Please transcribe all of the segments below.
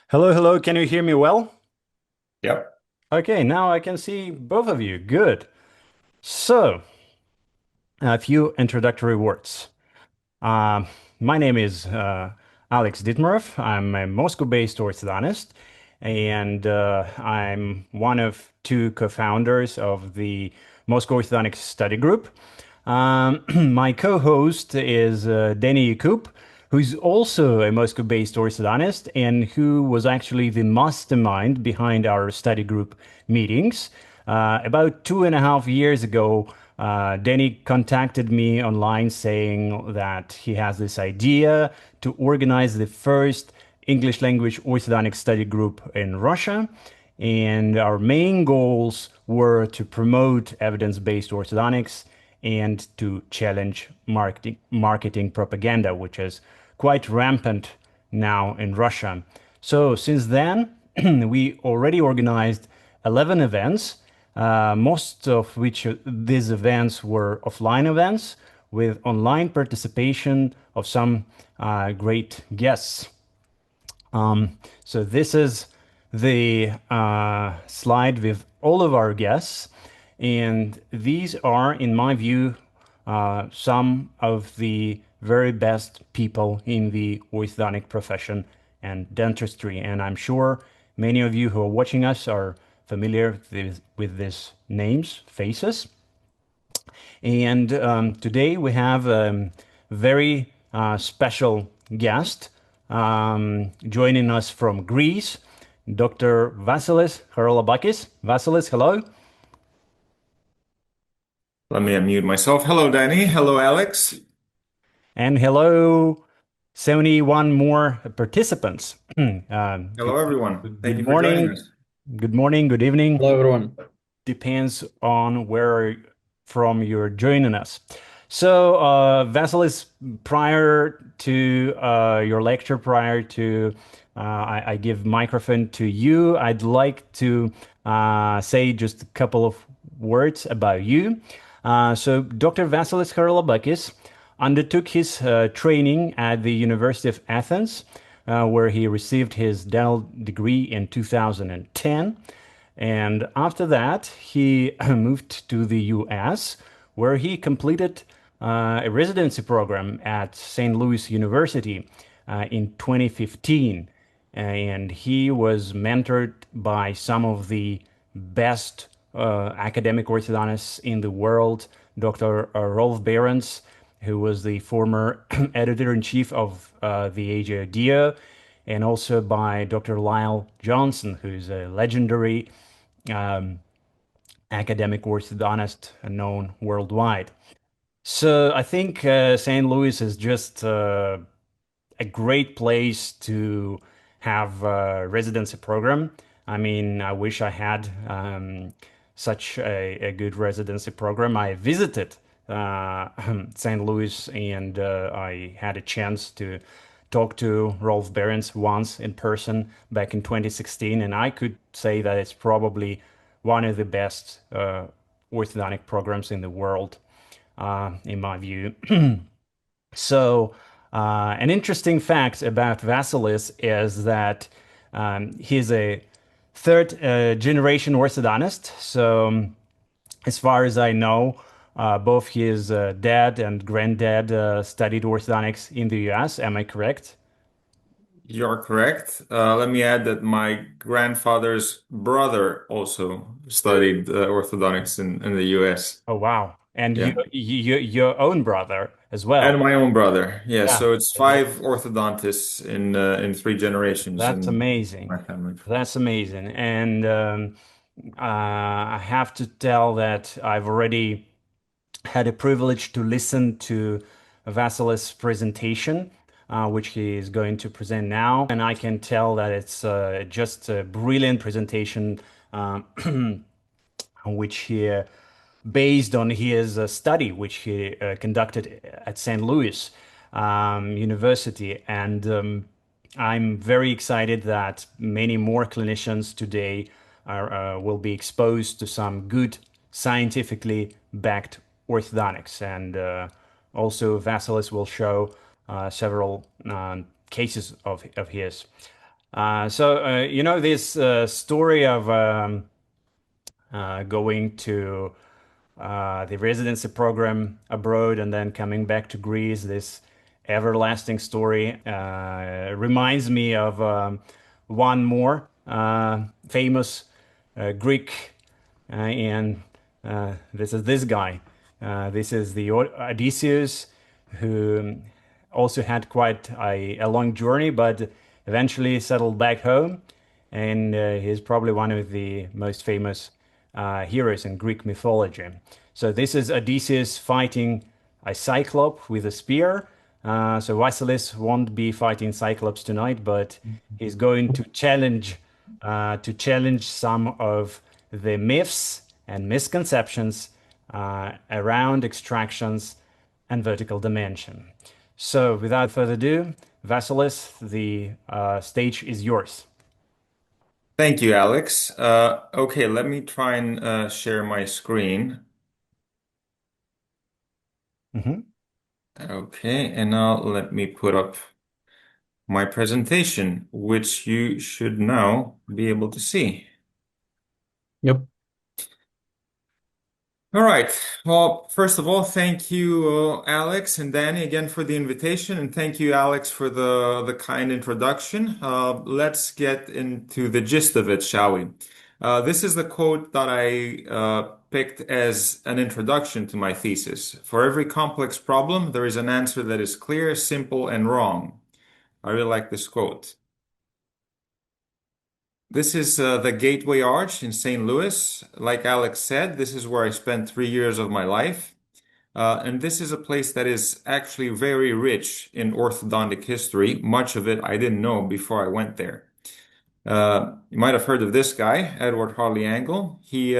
Hello, hello. Can you hear me well? Yep. Okay, now I can see both of you. Good. So, a few introductory words. Um, my name is Alex Ditmarov. I'm a Moscow-based orthodontist, and I'm one of two co-founders of the Moscow Orthodontic Study Group. My co-host is Danny Yakoub, who's also a Moscow-based orthodontist and who was actually the mastermind behind our study group meetings. About 2.5 years ago, Danny contacted me online saying that he has this idea to organize the first English language orthodontic study group in Russia. And our main goals were to promote evidence-based orthodontics and to challenge marketing propaganda, which is quite rampant now in Russia. So since then, we already organized 11 events, most of which these events were offline events with online participation of some great guests. So this is the slide with all of our guests, and these are, in my view, some of the very best people in the orthodontic profession and dentistry. And I'm sure many of you who are watching us are familiar with these names, faces. And today we have a very special guest joining us from Greece, Dr. Vasilis Charalampakis. Vasilis, hello. Let me unmute myself. Hello, Danny. Hello, Alex. And hello, 71 more participants. Hello, everyone. Thank Good you for joining morning, us. good morning, good evening. Hello, everyone. Depends on where from you're joining us. So, Vasilis, prior to your lecture, prior to I give microphone to you, I'd like to say just a couple of words about you. So, Dr. Vasilis Charalampakis undertook his training at the University of Athens, where he received his dental degree in 2010. And after that, he moved to the US, where he completed a residency program at St. Louis University in 2015. And he was mentored by some of the best academic orthodontists in the world, Dr. Rolf Behrens, who was the former editor-in-chief of the Asia Idea, and also by Dr. Lyle Johnson, who's a legendary um, academic orthodontist known worldwide. So I think St. Louis is just a great place to have a residency program. I mean, I wish I had such a good residency program. I visited uh, St. Louis and I had a chance to talk to Rolf Behrens once in person back in 2016, and I could say that it's probably one of the best orthodontic programs in the world, in my view. So, an interesting fact about Vasilis is that he's a third generation orthodontist. So, as far as I know, both his dad and granddad studied orthodontics in the US. Am I correct? You're correct. Let me add that my grandfather's brother also studied orthodontics in the US. Oh, wow. And Yeah. your own brother as And well. my own brother. Yeah. Yeah. So it's five orthodontists in three generations That's in amazing. my family. That's amazing. And I have to tell that I've already had a privilege to listen to Vasilis' presentation, which he is going to present now. And I can tell that it's just a brilliant presentation, which he based on his study, which he conducted at St. Louis University. And I'm very excited that many more clinicians today will be exposed to some good scientifically backed orthodontics. And also, Vasilis will show several cases of his. This story of going to the residency program abroad and then coming back to Greece, this everlasting story reminds me of one more famous Greek, and this is this guy. This is the Odysseus, who also had quite a long journey, but eventually settled back home. And he's probably one of the most famous heroes in Greek mythology. So this is Odysseus fighting a cyclops with a spear. So Vasilis won't be fighting Cyclops tonight, but he's going to challenge some of the myths and misconceptions around extractions and vertical dimension. So, without further ado, Vasilis, the stage is yours. Thank you, Alex. Okay, let me try and share my screen. Mhm. Okay, and now let me put up my presentation, which you should now be able to see. Yep. All right. Well, first of all, thank you, Alex and Danny, again for the invitation, and thank you, Alex, for the kind introduction. Let's get into the gist of it, shall we? This is the quote that I picked as an introduction to my thesis. For every complex problem, there is an answer that is clear, simple, and wrong. I really like this quote. This is the Gateway Arch in St. Louis. Like Alex said, this is where I spent 3 years of my life. And this is a place that is actually very rich in orthodontic history. Much of it I didn't know before I went there. You might have heard of this guy, Edward Harley Angle. He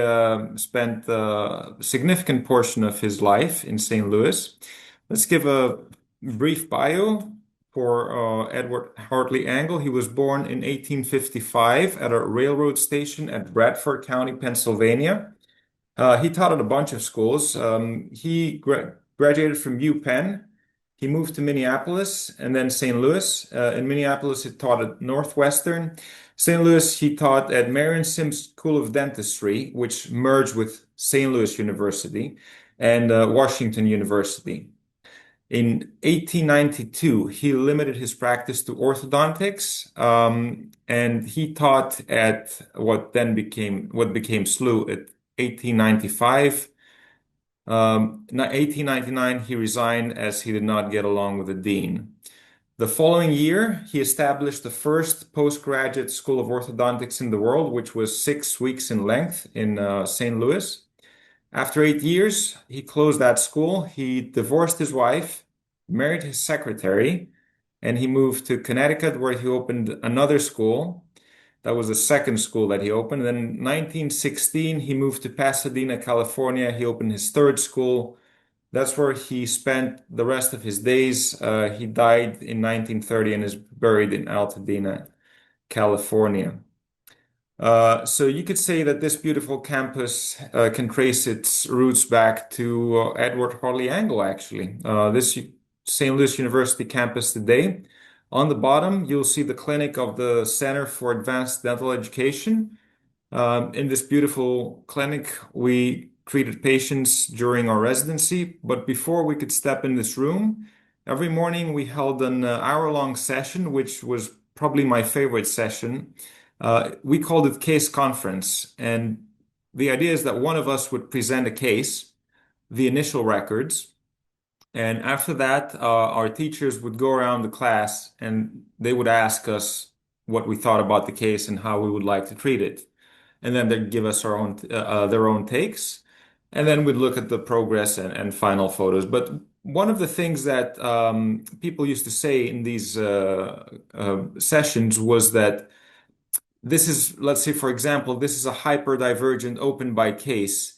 spent a significant portion of his life in St. Louis. Let's give a brief bio for Edward Hartley Angle. He was born in 1855 at a railroad station at Bradford County, Pennsylvania. He taught at a bunch of schools. He graduated from UPenn. He moved to Minneapolis and then St. Louis. In Minneapolis, he taught at Northwestern. St. Louis, he taught at Marion Sims School of Dentistry, which merged with St. Louis University and Washington University. In 1892, he limited his practice to orthodontics, and he taught at what became SLU at 1895. 1899, he resigned as he did not get along with the dean. The following year, he established the first postgraduate school of orthodontics in the world, which was 6 weeks in length in St. Louis. After 8 years, he closed that school. He divorced his wife, married his secretary, and he moved to Connecticut, where he opened another school. That was the second school that he opened. Then in 1916, he moved to Pasadena, California. He opened his third school. That's where he spent the rest of his days. He died in 1930 and is buried in Altadena, California. So you could say that this beautiful campus can trace its roots back to Edward Harley Angle, actually. This St. Louis University campus today. On the bottom, you'll see the clinic of the Center for Advanced Dental Education. In this beautiful clinic, we treated patients during our residency, but before we could step in this room, every morning we held an hour-long session, which was probably my favorite session. We called it case conference, and the idea is that one of us would present a case, the initial records, and after that, our teachers would go around the class and they would ask us what we thought about the case and how we would like to treat it. And then they'd give us their own takes, and then we'd look at the progress and final photos. But one of the things that people used to say in these sessions was that this is, let's say, for example, this is a hyperdivergent open bite case,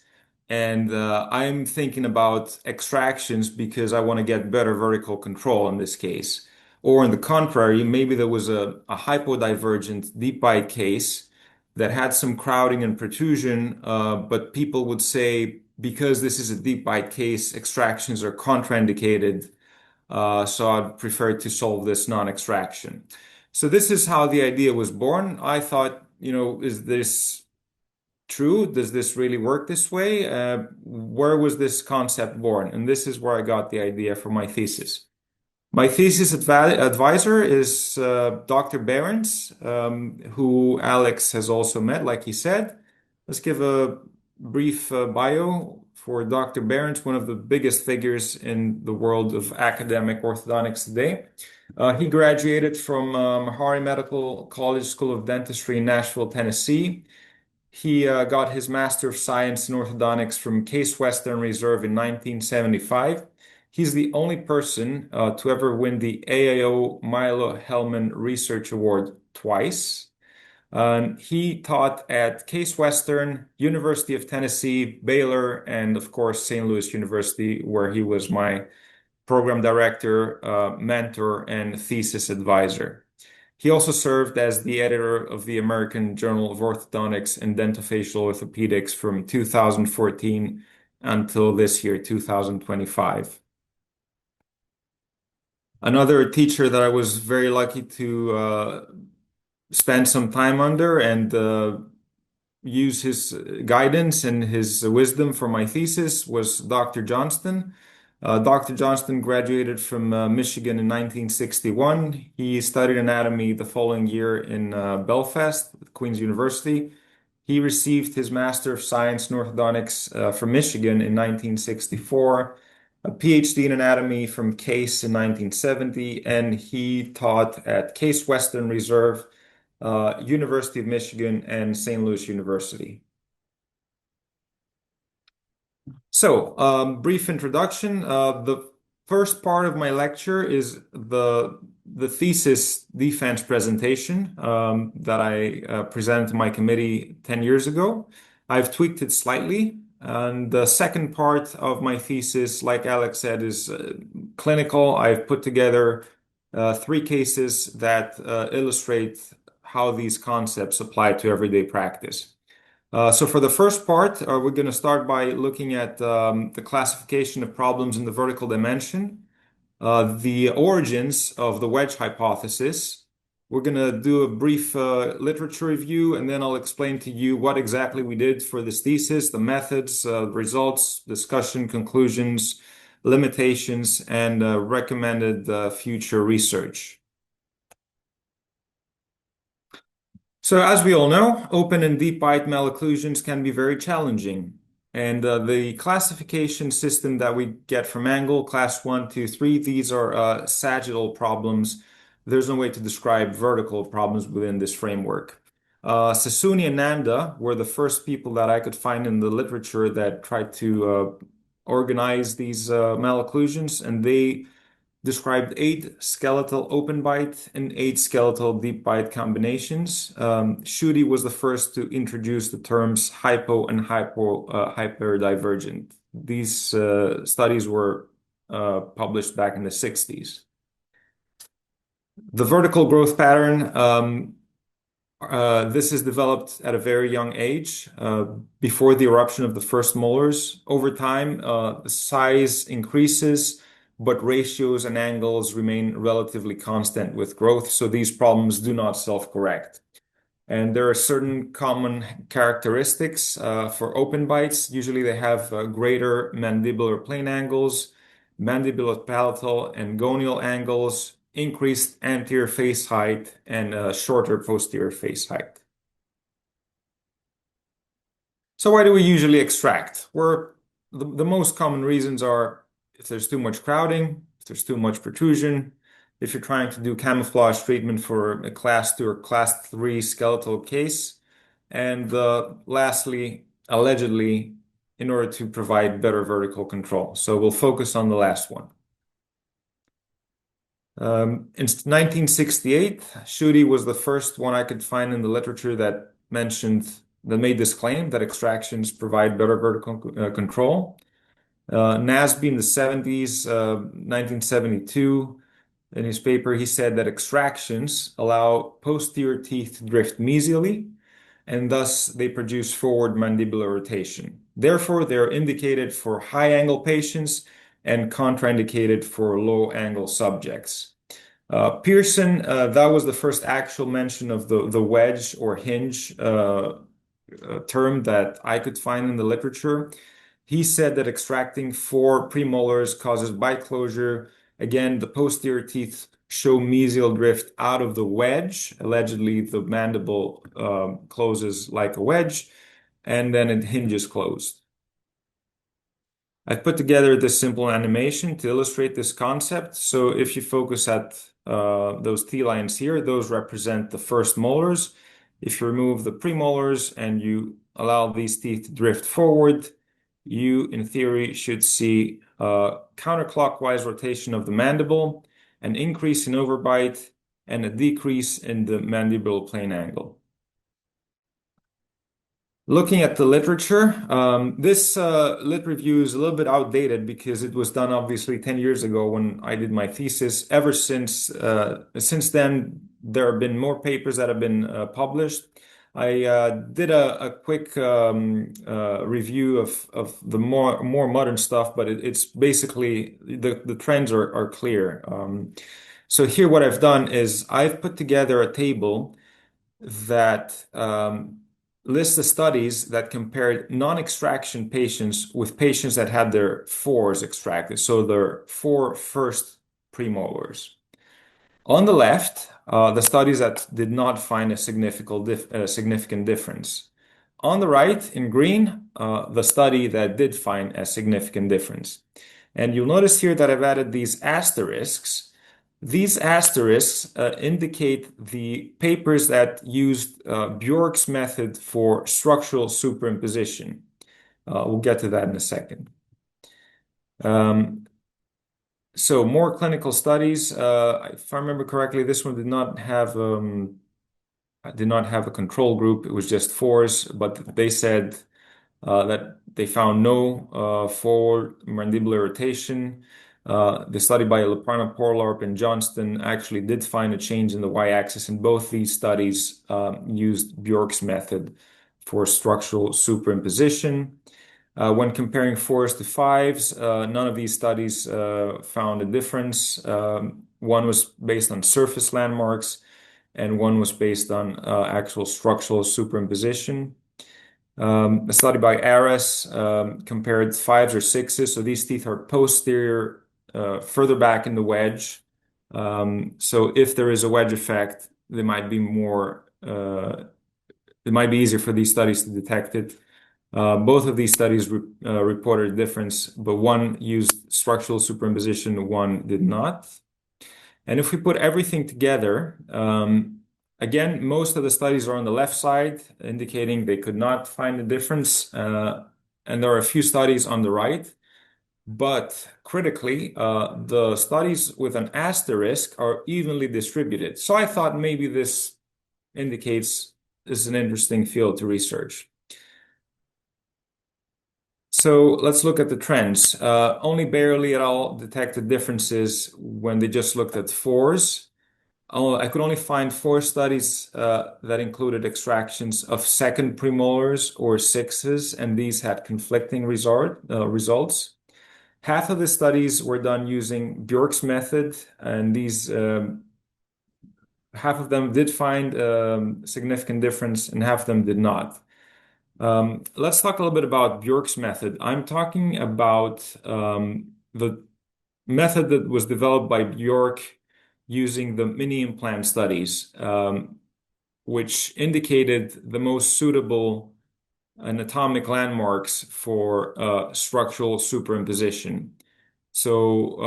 and I'm thinking about extractions because I want to get better vertical control in this case. Or in the contrary, maybe there was a hypodivergent deep bite case that had some crowding and protrusion, but people would say, because this is a deep bite case, extractions are contraindicated, so I'd prefer to solve this non-extraction. So this is how the idea was born. I thought, is this true? Does this really work this way? Where was this concept born? And this is where I got the idea for my thesis. My thesis advisor is Dr. Behrens, who Alex has also met, like he said. Let's give a brief bio for Dr. Behrens, one of the biggest figures in the world of academic orthodontics today. He graduated from Meharry Medical College School of Dentistry in Nashville, Tennessee. He got his Master of Science in Orthodontics from Case Western Reserve in 1975. He's the only person to ever win the AAO Milo Hellman Research Award twice. He taught at Case Western, University of Tennessee, Baylor, and of course, St. Louis University, where he was my program director, mentor, and thesis advisor. He also served as the editor of the American Journal of Orthodontics and Dentofacial Orthopedics from 2014 until this year, 2025. Another teacher that I was very lucky to spend some time under and use his guidance and his wisdom for my thesis was Dr. Johnston. Dr. Johnston graduated from Michigan in 1961. He studied anatomy the following year in Belfast, Queen's University. He received his Master of Science in Orthodontics from Michigan in 1964, a PhD in anatomy from Case in 1970, and he taught at Case Western Reserve, University of Michigan, and St. Louis University. So, brief introduction. The first part of my lecture is the thesis defense presentation that I presented to my committee 10 years ago. I've tweaked it slightly. And the second part of my thesis, like Alex said, is clinical. I've put together 3 cases that illustrate how these concepts apply to everyday practice. So for the first part, we're going to start by looking at the classification of problems in the vertical dimension, the origins of the wedge hypothesis. We're going to do a brief literature review, and then I'll explain to you what exactly we did for this thesis, the methods, results, discussion, conclusions, limitations, and recommended future research. So as we all know, open and deep bite malocclusions can be very challenging. And the classification system that we get from Angle, class 1, 2, 3, these are sagittal problems. There's no way to describe vertical problems within this framework. Sassoon and Nanda were the first people that I could find in the literature that tried to organize these malocclusions, and they described 8 skeletal open bite and 8 skeletal deep bite combinations. Schutte was the first to introduce the terms hypo and hyperdivergent. These studies were published back in the 60s. The vertical growth pattern, this is developed at a very young age, before the eruption of the first molars. Over time, the size increases, but ratios and angles remain relatively constant with growth, so these problems do not self-correct. And there are certain common characteristics for open bites. Usually they have greater mandibular plane angles, mandibular palatal and gonial angles, increased anterior face height, and shorter posterior face height. So why do we usually extract? The most common reasons are if there's too much crowding, if there's too much protrusion, if you're trying to do camouflage treatment for a class 2 or class 3 skeletal case, and lastly, allegedly, in order to provide better vertical control. So we'll focus on the last one. In 1968, Schutte was the first one I could find in the literature that made this claim that extractions provide better vertical control. Nasby in the 70s, 1972, in his paper, he said that extractions allow posterior teeth to drift mesially, and thus they produce forward mandibular rotation. Therefore, they're indicated for high angle patients and contraindicated for low angle subjects. Pearson, that was the first actual mention of the wedge or hinge term that I could find in the literature. He said that extracting four premolars causes bite closure. Again, the posterior teeth show mesial drift out of the wedge. Allegedly, the mandible closes like a wedge, and then it hinges closed. I've put together this simple animation to illustrate this concept. So if you focus at those T lines here, those represent the first molars. If you remove the premolars and you allow these teeth to drift forward, you, in theory, should see a counterclockwise rotation of the mandible, an increase in overbite, and a decrease in the mandibular plane angle. Looking at the literature, this lit review is a little bit outdated because it was done obviously 10 years ago when I did my thesis. Ever since then, there have been more papers that have been published. I did a quick review of the more modern stuff, but it's basically the trends are clear. So here what I've done is I've put together a table that lists the studies that compared non-extraction patients with patients that had their fours extracted, so their four first premolars. On the left, the studies that did not find a significant difference. On the right, in green, the study that did find a significant difference. And you'll notice here that I've added these asterisks. These asterisks indicate the papers that used Bjork's method for structural superimposition. We'll get to that in a second. So more clinical studies. If I remember correctly, this one did not have a control group. It was just fours, but they said that they found no forward mandibular rotation. The study by Leparna, Porlarp, and Johnston actually did find a change in the y-axis, and both these studies used Bjork's method for structural superimposition. When comparing fours to fives, none of these studies found a difference. One was based on surface landmarks, and one was based on actual structural superimposition. A study by Aras compared fives or sixes. So these teeth are posterior, further back in the wedge. So if there is a wedge effect, it might be easier for these studies to detect it. Both of these studies reported a difference, but one used structural superimposition, one did not. And if we put everything together, again, most of the studies are on the left side, indicating they could not find a difference. And there are a few studies on the right. But critically, the studies with an asterisk are evenly distributed. So I thought maybe this indicates this is an interesting field to research. So let's look at the trends. Only barely at all detected differences when they just looked at fours. I could only find four studies that included extractions of second premolars or sixes, and these had conflicting results. Half of the studies were done using Bjork's method, and half of them did find significant difference, and half of them did not. Let's talk a little bit about Bjork's method. I'm talking about the method that was developed by Bjork using the mini implant studies, which indicated the most suitable anatomic landmarks for structural superimposition. So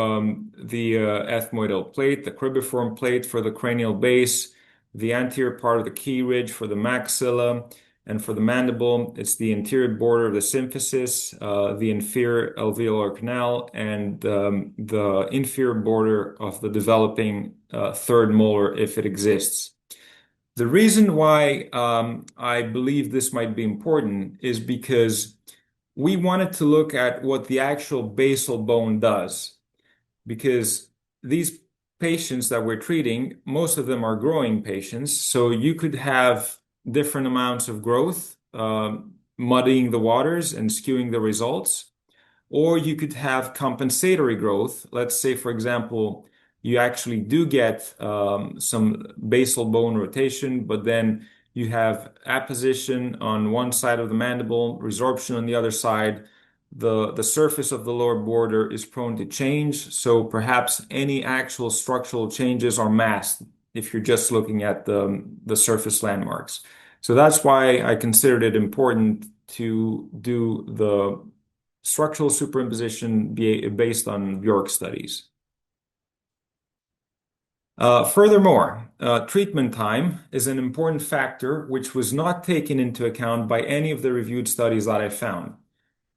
the ethmoidal plate, the cribriform plate for the cranial base, the anterior part of the key ridge for the maxilla, and for the mandible, it's the anterior border of the symphysis, the inferior alveolar canal, and the inferior border of the developing third molar if it exists. The reason why I believe this might be important is because we wanted to look at what the actual basal bone does. Because these patients that we're treating, most of them are growing patients, so you could have different amounts of growth, muddying the waters and skewing the results. Or you could have compensatory growth. Let's say, for example, you actually do get some basal bone rotation, but then you have apposition on one side of the mandible, resorption on the other side. The surface of the lower border is prone to change, so perhaps any actual structural changes are masked if you're just looking at the surface landmarks. So that's why I considered it important to do the structural superimposition based on Bjork studies. Furthermore, treatment time is an important factor which was not taken into account by any of the reviewed studies that I found.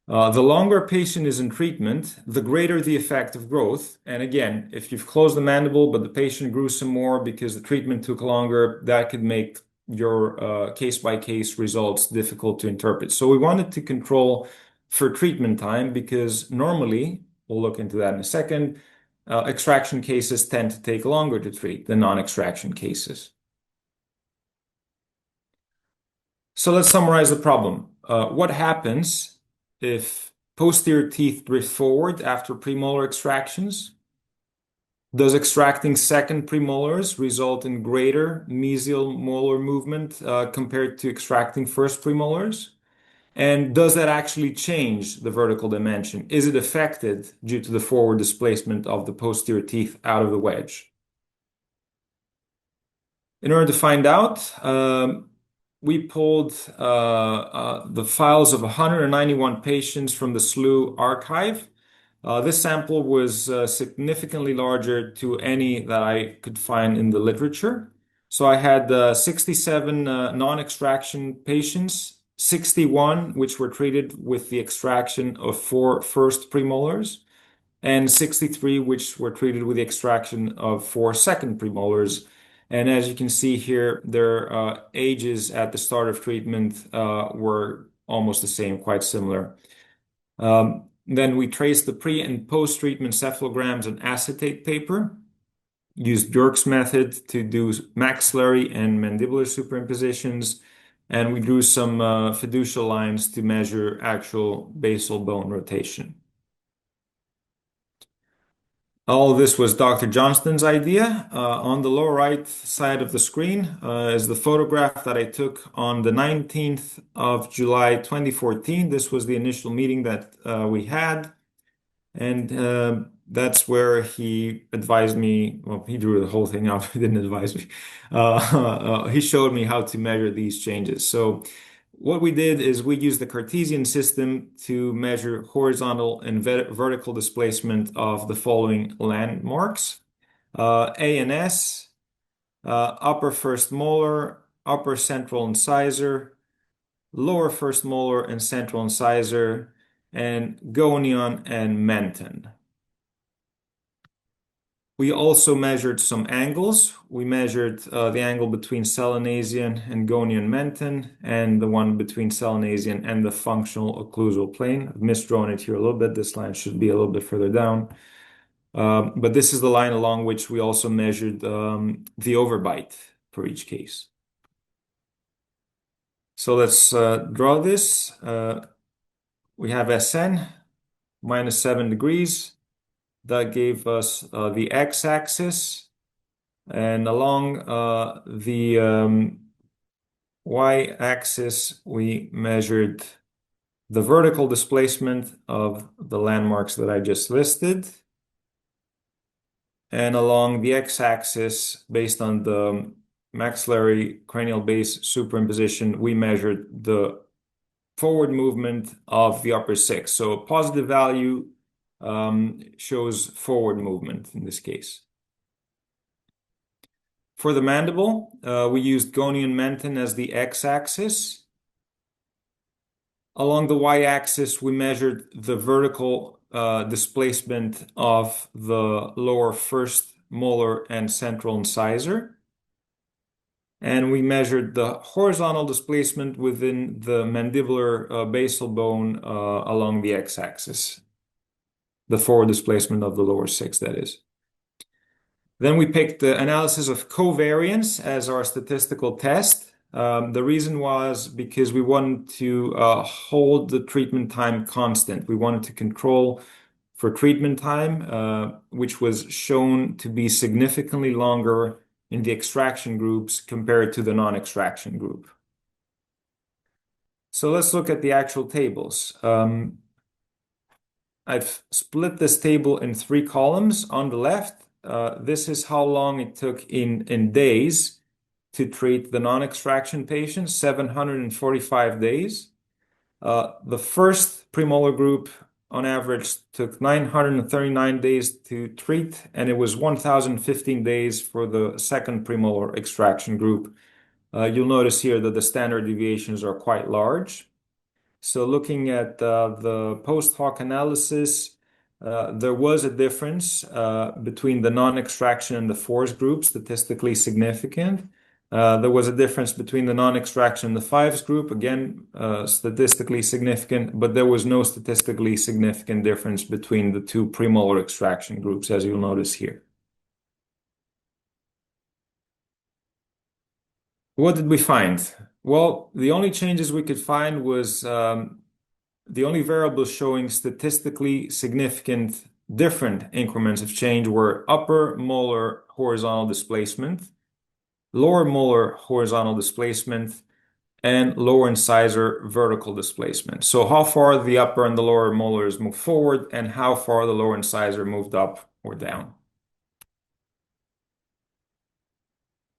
The longer a patient is in treatment, the greater the effect of growth. And again, if you've closed the mandible, but the patient grew some more because the treatment took longer, that could make your case-by-case results difficult to interpret. So we wanted to control for treatment time because normally, we'll look into that in a second, extraction cases tend to take longer to treat than non-extraction cases. So let's summarize the problem. What happens if posterior teeth drift forward after premolar extractions? Does extracting second premolars result in greater mesial molar movement compared to extracting first premolars? And does that actually change the vertical dimension? Is it affected due to the forward displacement of the posterior teeth out of the wedge? In order to find out, we pulled the files of 191 patients from the SLU archive. This sample was significantly larger to any that I could find in the literature. So I had 67 non-extraction patients, 61 which were treated with the extraction of 4 first premolars, and 63 which were treated with the extraction of 4 second premolars. And as you can see here, their ages at the start of treatment were almost the same, quite similar. Then we traced the pre and post-treatment cephalograms on acetate paper, used Bjork's method to do maxillary and mandibular superimpositions, and we drew some fiducial lines to measure actual basal bone rotation. All of this was Dr. Johnston's idea. On the lower right side of the screen is the photograph that I took on the 19th of July 2014. This was the initial meeting that we had. And that's where he advised me. Well, he drew the whole thing out. He didn't advise me. He showed me how to measure these changes. So what we did is we used the Cartesian system to measure horizontal and vertical displacement of the following landmarks. A and S, upper first molar, upper central incisor, lower first molar and central incisor, and gonion and menton. We also measured some angles. We measured the angle between Selenasian and gonion menton, and the one between Selenasian and the functional occlusal plane. I've misdrawn it here a little bit. This line should be a little bit further down. But this is the line along which we also measured the overbite for each case. So let's draw this. We have Sn minus 7 degrees. That gave us the x-axis, and along the y-axis we measured the vertical displacement of the landmarks that I just listed, and along the x-axis, based on the maxillary cranial base superimposition, we measured the forward movement of the upper six. So a positive value shows forward movement in this case. For the mandible, we used gonion menton as the x-axis. Along the y-axis, we measured the vertical displacement of the lower first molar and central incisor. And we measured the horizontal displacement within the mandibular basal bone along the x-axis. The forward displacement of the lower six, that is. Then we picked the analysis of covariance as our statistical test. The reason was because we wanted to hold the treatment time constant. We wanted to control for treatment time, which was shown to be significantly longer in the extraction groups compared to the non-extraction group. So let's look at the actual tables. I've split this table in three columns. On the left, this is how long it took in days to treat the non-extraction patients, 745 days. The first premolar group on average took 939 days to treat, and it was 1,015 days for the second premolar extraction group. You'll notice here that the standard deviations are quite large. So looking at the post hoc analysis, there was a difference between the non-extraction and the force group, statistically significant. There was a difference between the non-extraction and the fives group, again, statistically significant, but there was no statistically significant difference between the two premolar extraction groups, as you'll notice here. What did we find? Well, the only changes we could find was the only variables showing statistically significant different increments of change were upper molar horizontal displacement, lower molar horizontal displacement, and lower incisor vertical displacement. So how far the upper and the lower molars moved forward and how far the lower incisor moved up or down.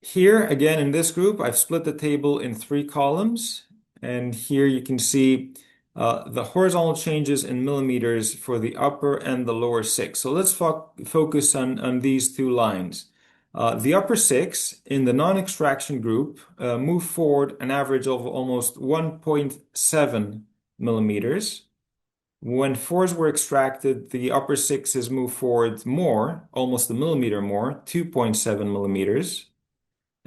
Here, again, in this group, I've split the table in three columns. And here you can see the horizontal changes in millimeters for the upper and the lower six. So let's focus on these two lines. The upper six in the non-extraction group moved forward an average of almost 1.7 millimeters. When fours were extracted, the upper sixes moved forward more, almost a millimeter more, 2.7 millimeters.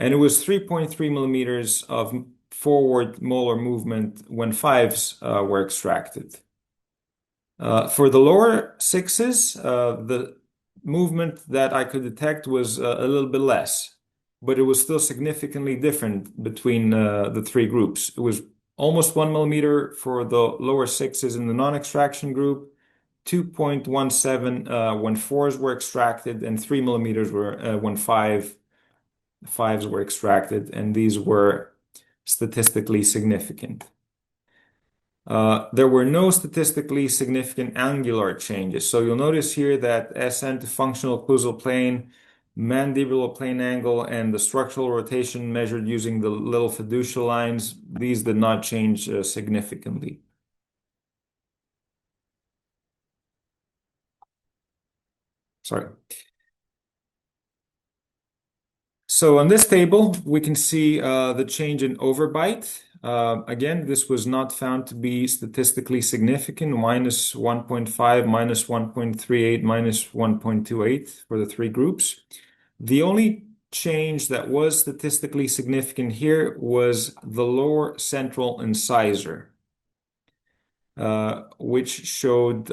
And it was 3.3 millimeters of forward molar movement when fives were extracted. For the lower sixes, the movement that I could detect was a little bit less, but it was still significantly different between the three groups. It was almost 1 millimeter for the lower sixes in the non-extraction group, 2.17 when fours were extracted, and 3 millimeters when fives were extracted, and these were statistically significant. There were no statistically significant angular changes. So you'll notice here that SN to functional occlusal plane, mandibular plane angle, and the structural rotation measured using the little fiducial lines, these did not change significantly. Sorry. So on this table, we can see the change in overbite. Again, this was not found to be statistically significant, minus 1.5, minus 1.38, minus 1.28 for the three groups. The only change that was statistically significant here was the lower central incisor, which showed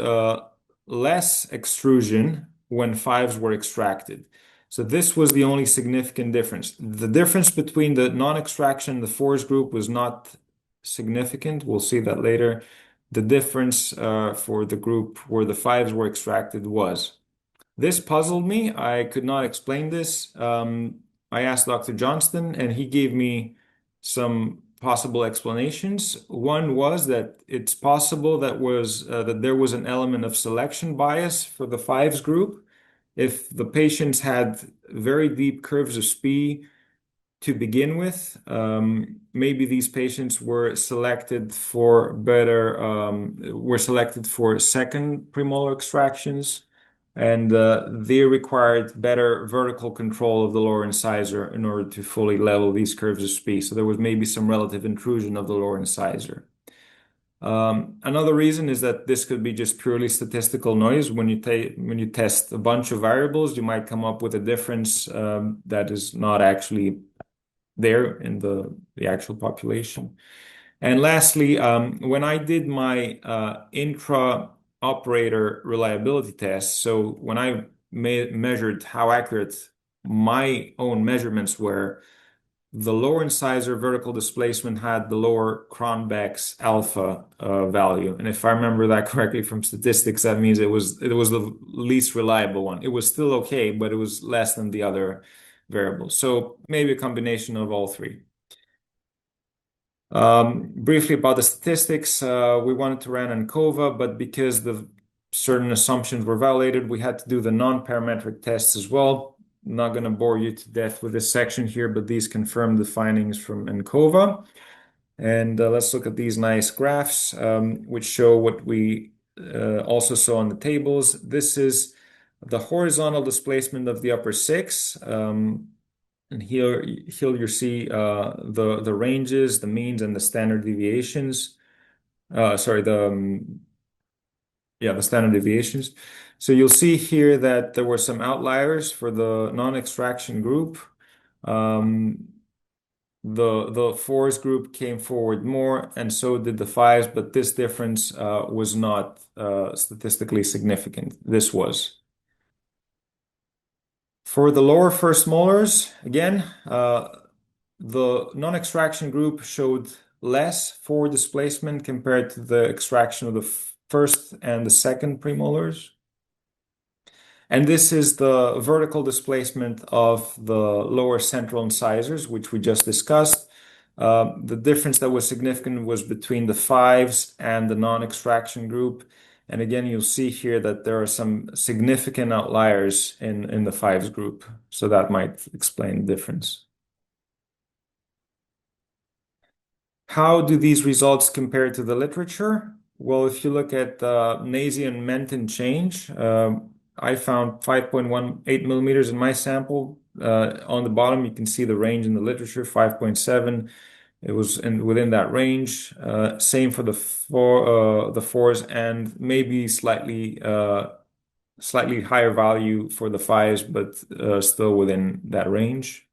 less extrusion when fives were extracted. So this was the only significant difference. The difference between the non-extraction and the fours group was not significant. We'll see that later. The difference for the group where the fives were extracted was. This puzzled me. I could not explain this. I asked Dr. Johnston, and he gave me some possible explanations. One was that it's possible that there was an element of selection bias for the fives group. If the patients had very deep curves of SPE to begin with, maybe these patients were selected for second premolar extractions, and they required better vertical control of the lower incisor in order to fully level these curves of SPE. So there was maybe some relative intrusion of the lower incisor. Another reason is that this could be just purely statistical noise. When you test a bunch of variables, you might come up with a difference that is not actually there in the actual population. And lastly, when I did my intra-operator reliability test, so when I measured how accurate my own measurements were, the lower incisor vertical displacement had the lower Cronbach's alpha value. And if I remember that correctly from statistics, that means it was the least reliable one. It was still okay, but it was less than the other variables. So maybe a combination of all three. Briefly about the statistics, we wanted to run ANCOVA, but because the certain assumptions were violated, we had to do the non-parametric tests as well. I'm not going to bore you to death with this section here, but these confirm the findings from ANCOVA. And let's look at these nice graphs, which show what we also saw on the tables. This is the horizontal displacement of the upper six. And here you see the ranges, the means, and the standard deviations. Sorry, the standard deviations. So you'll see here that there were some outliers for the non-extraction group. The fours group came forward more, and so did the fives, but this difference was not statistically significant. This was. For the lower first molars, again, the non-extraction group showed less forward displacement compared to the extraction of the first and the second premolars. And this is the vertical displacement of the lower central incisors, which we just discussed. The difference that was significant was between the fives and the non-extraction group. And again, you'll see here that there are some significant outliers in the fives group. So that might explain the difference. How do these results compare to the literature? Well, if you look at Nazi and Menton change, I found 5.18 millimeters in my sample. On the bottom, you can see the range in the literature, 5.7. It was within that range. Same for the fours, and maybe slightly higher value for the fives, but still within that range.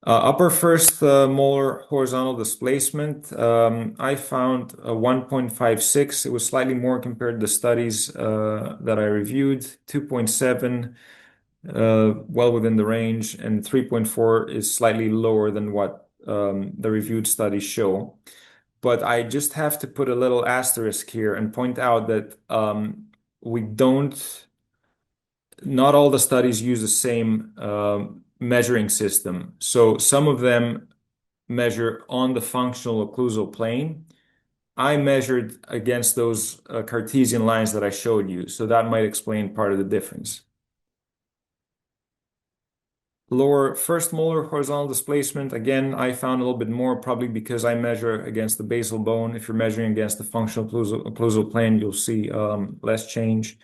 Upper first molar horizontal displacement, I found a 1.56. It was slightly more compared to the studies that I reviewed. 2.7, well within the range, and 3.4 is slightly lower than what the reviewed studies show. But I just have to put a little asterisk here and point out that not all the studies use the same measuring system. So some of them measure on the functional occlusal plane. I measured against those Cartesian lines that I showed you, so that might explain part of the difference. Lower first molar horizontal displacement, again, I found a little bit more, probably because I measure against the basal bone. If you're measuring against the functional occlusal plane, you'll see less change.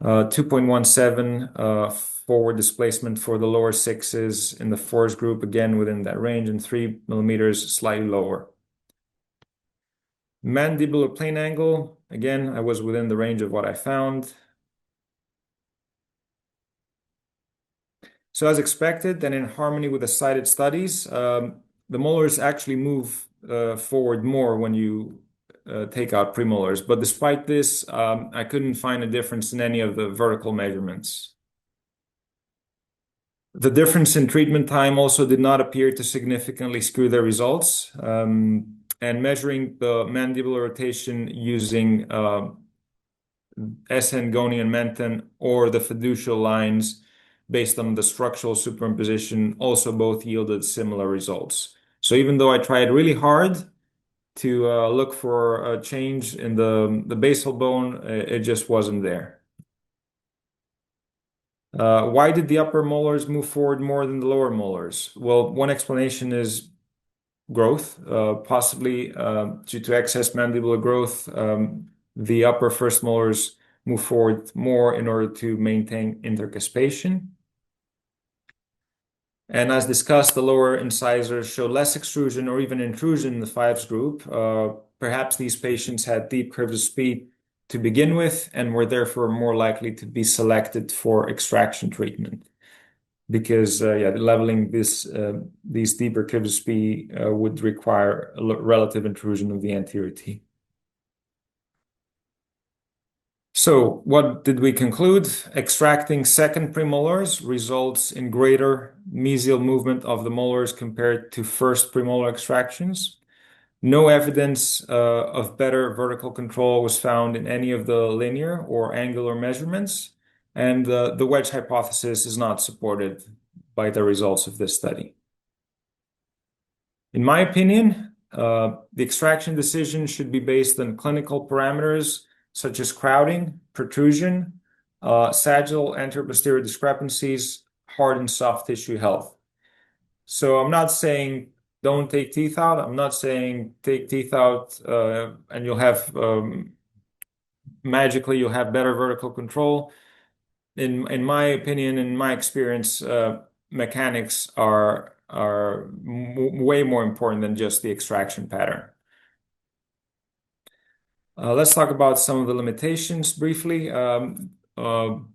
2.17 forward displacement for the lower sixes in the fours group, again within that range, and 3 millimeters slightly lower. Mandibular plane angle, again, I was within the range of what I found. So as expected, and in harmony with the cited studies, the molars actually move forward more when you take out premolars. But despite this, I couldn't find a difference in any of the vertical measurements. The difference in treatment time also did not appear to significantly skew the results. And measuring the mandibular rotation using SN, Goni, and Menton, or the fiducial lines based on the structural superimposition, also both yielded similar results. So even though I tried really hard to look for a change in the basal bone, it just wasn't there. Why did the upper molars move forward more than the lower molars? Well, one explanation is growth, possibly due to excess mandibular growth. The upper first molars move forward more in order to maintain intercuspation. And as discussed, the lower incisors show less extrusion or even intrusion in the fives group. Perhaps these patients had deep curves of speed to begin with and were therefore more likely to be selected for extraction treatment. Because leveling these deeper curves of speed would require a relative intrusion of the anterior teeth. So what did we conclude? Extracting second premolars results in greater mesial movement of the molars compared to first premolar extractions. No evidence of better vertical control was found in any of the linear or angular measurements, and the wedge hypothesis is not supported by the results of this study. In my opinion, the extraction decision should be based on clinical parameters such as crowding, protrusion, sagittal anterior-posterior discrepancies, hard and soft tissue health. So I'm not saying don't take teeth out. I'm not saying take teeth out and you'll have magically you'll have better vertical control. In my opinion, in my experience, mechanics are way more important than just the extraction pattern. Let's talk about some of the limitations briefly.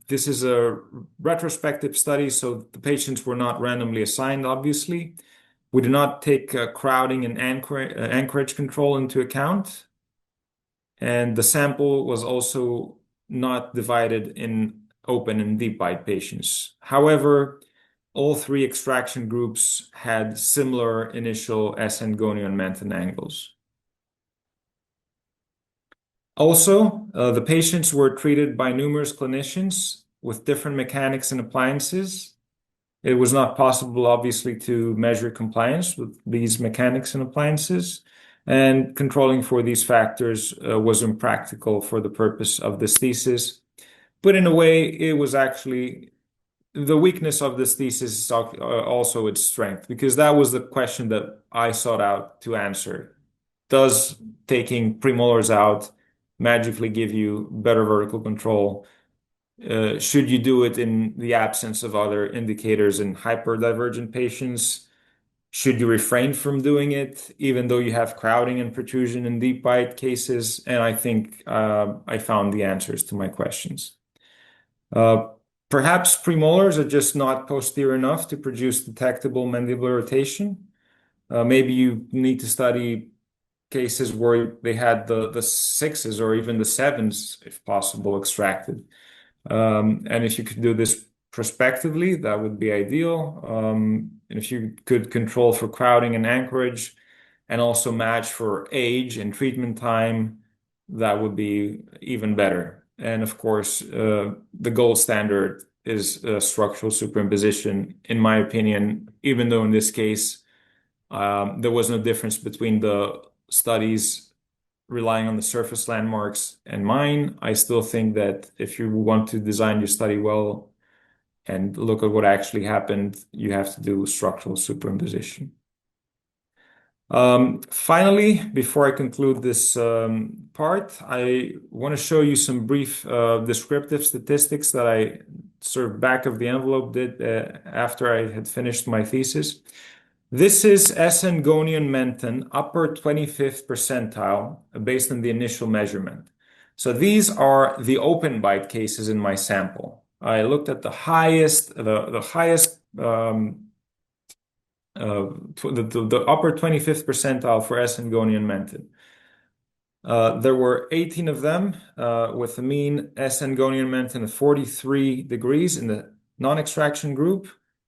This is a retrospective study, so the patients were not randomly assigned, obviously. We did not take crowding and anchorage control into account. And the sample was also not divided in open and deep bite patients. However, all three extraction groups had similar initial SN gonion Manton angles. Also, the patients were treated by numerous clinicians with different mechanics and appliances. It was not possible, obviously, to measure compliance with these mechanics and appliances, and controlling for these factors was impractical for the purpose of this thesis. But in a way, it was actually the weakness of this thesis is also its strength, because that was the question that I sought out to answer. Does taking premolars out magically give you better vertical control? Should you do it in the absence of other indicators in hyperdivergent patients? Should you refrain from doing it, even though you have crowding and protrusion in deep bite cases? And I think I found the answers to my questions. Perhaps premolars are just not posterior enough to produce detectable mandibular rotation. Maybe you need to study cases where they had the sixes or even the sevens, if possible, extracted. And if you could do this prospectively, that would be ideal. And if you could control for crowding and anchorage and also match for age and treatment time, that would be even better. And of course, the gold standard is structural superimposition, in my opinion, even though in this case, there was no difference between the studies relying on the surface landmarks and mine. I still think that if you want to design your study well and look at what actually happened, you have to do structural superimposition. Finally, before I conclude this part, I want to show you some brief descriptive statistics that I sort of back of the envelope did after I had finished my thesis. This is SN gonion Menton upper 25th percentile based on the initial measurement. So these are the open bite cases in my sample. I looked at the highest, the upper 25th percentile for SN gonion Menton. There were 18 of them with a mean SN gonion Menton of 43 degrees in the non-extraction group.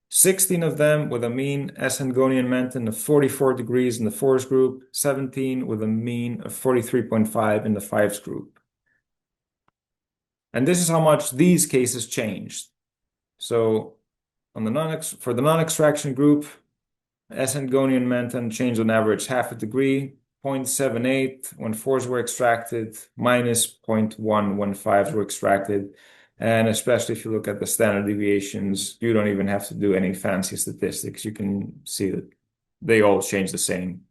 16 of them with a mean SN gonion Menton of 44 degrees in the fours group, 17 with a mean of 43.5 in the fives group. And this is how much these cases changed. So on the for the non-extraction group, SN gonion Menton changed on average half a degree, 0.78 when fours were extracted, minus 0.1 when fives were extracted. And especially if you look at the standard deviations, you don't even have to do any fancy statistics. You can see that they all change the same.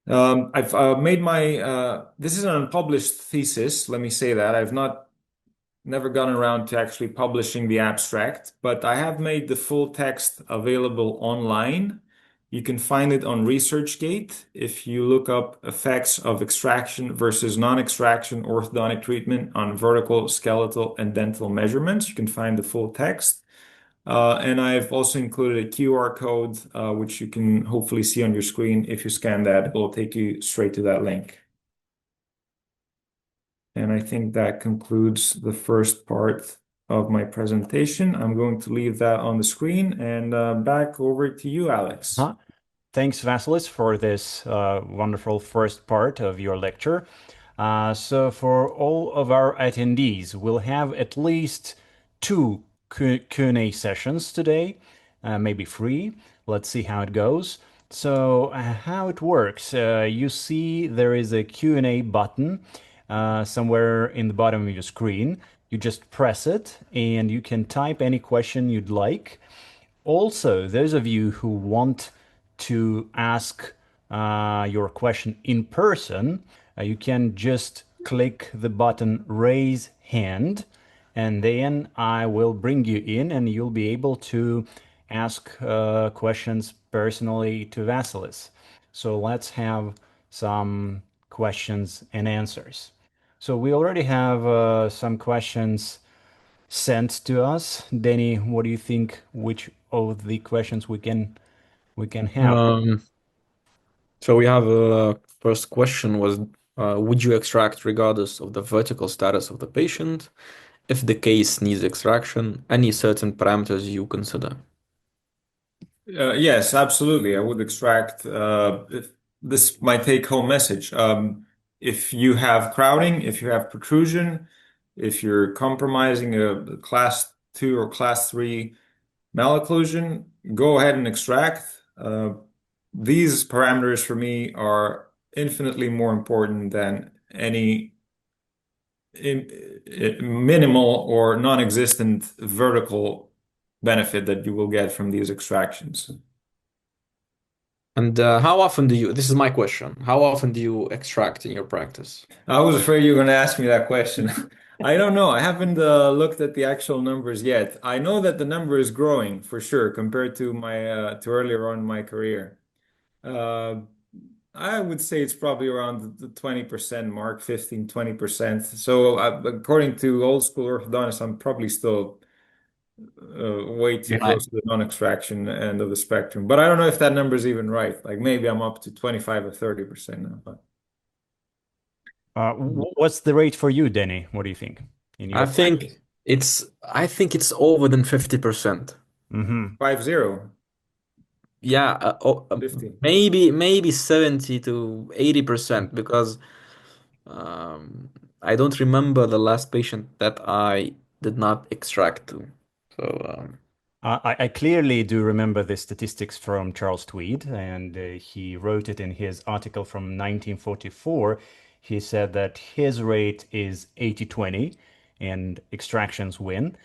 I've made my, this is an unpublished thesis, let me say that. I've never gotten around to actually publishing the abstract, but I have made the full text available online. You can find it on ResearchGate. If you look up effects of extraction versus non-extraction orthodontic treatment on vertical, skeletal, and dental measurements, you can find the full text. And I've also included a QR code, which you can hopefully see on your screen. If you scan that, it will take you straight to that link. And I think that concludes the first part of my presentation. I'm going to leave that on the screen and back over to you, Alex. Huh? Thanks, Vasilis, for this wonderful first part of your lecture. So for all of our attendees, we'll have at least two Q&A sessions today, maybe three. Let's see how it goes. So how it works, you see there is a Q&A button somewhere in the bottom of your screen. You just press it and you can type any question you'd like. Also, those of you who want to ask your question in person, you can just click the button raise hand, and then I will bring you in and you'll be able to ask questions personally to Vasilis. So let's have some questions and answers. So we already have some questions sent to us. Danny, what do you think? Which of the questions we can have? Um, so we have a first question was, would you extract regardless of the vertical status of the patient? If the case needs extraction, any certain parameters you consider? Yes, absolutely. I would extract this my take-home message. If you have crowding, if you have protrusion, if you're compromising a class 2 or class 3 malocclusion, go ahead and extract. These parameters for me are infinitely more important than any minimal or non-existent vertical benefit that you will get from these extractions. And how often do you, this is my question, how often do you extract in your practice? I was afraid you were going to ask me that question. I don't know. I haven't looked at the actual numbers yet. I know that the number is growing for sure compared to my to earlier on in my career. Uh, I would say it's probably around the 20% mark, 15-20%. So according to old school orthodontists, I'm probably still way too Yeah. close to the non-extraction end of the spectrum. But I don't know if that number is even right. Like maybe I'm up to 25 or 30% now. But What's the rate for you, Danny? What do you think in I your practice? think it's over than 50%. Mm-hmm. 50, Yeah, 50. maybe 70 to 80% because um, I don't remember the last patient that I did not extract to. So I clearly do remember the statistics from Charles Tweed, and he wrote it in his article from 1944. He said that his rate is 80-20, and extractions win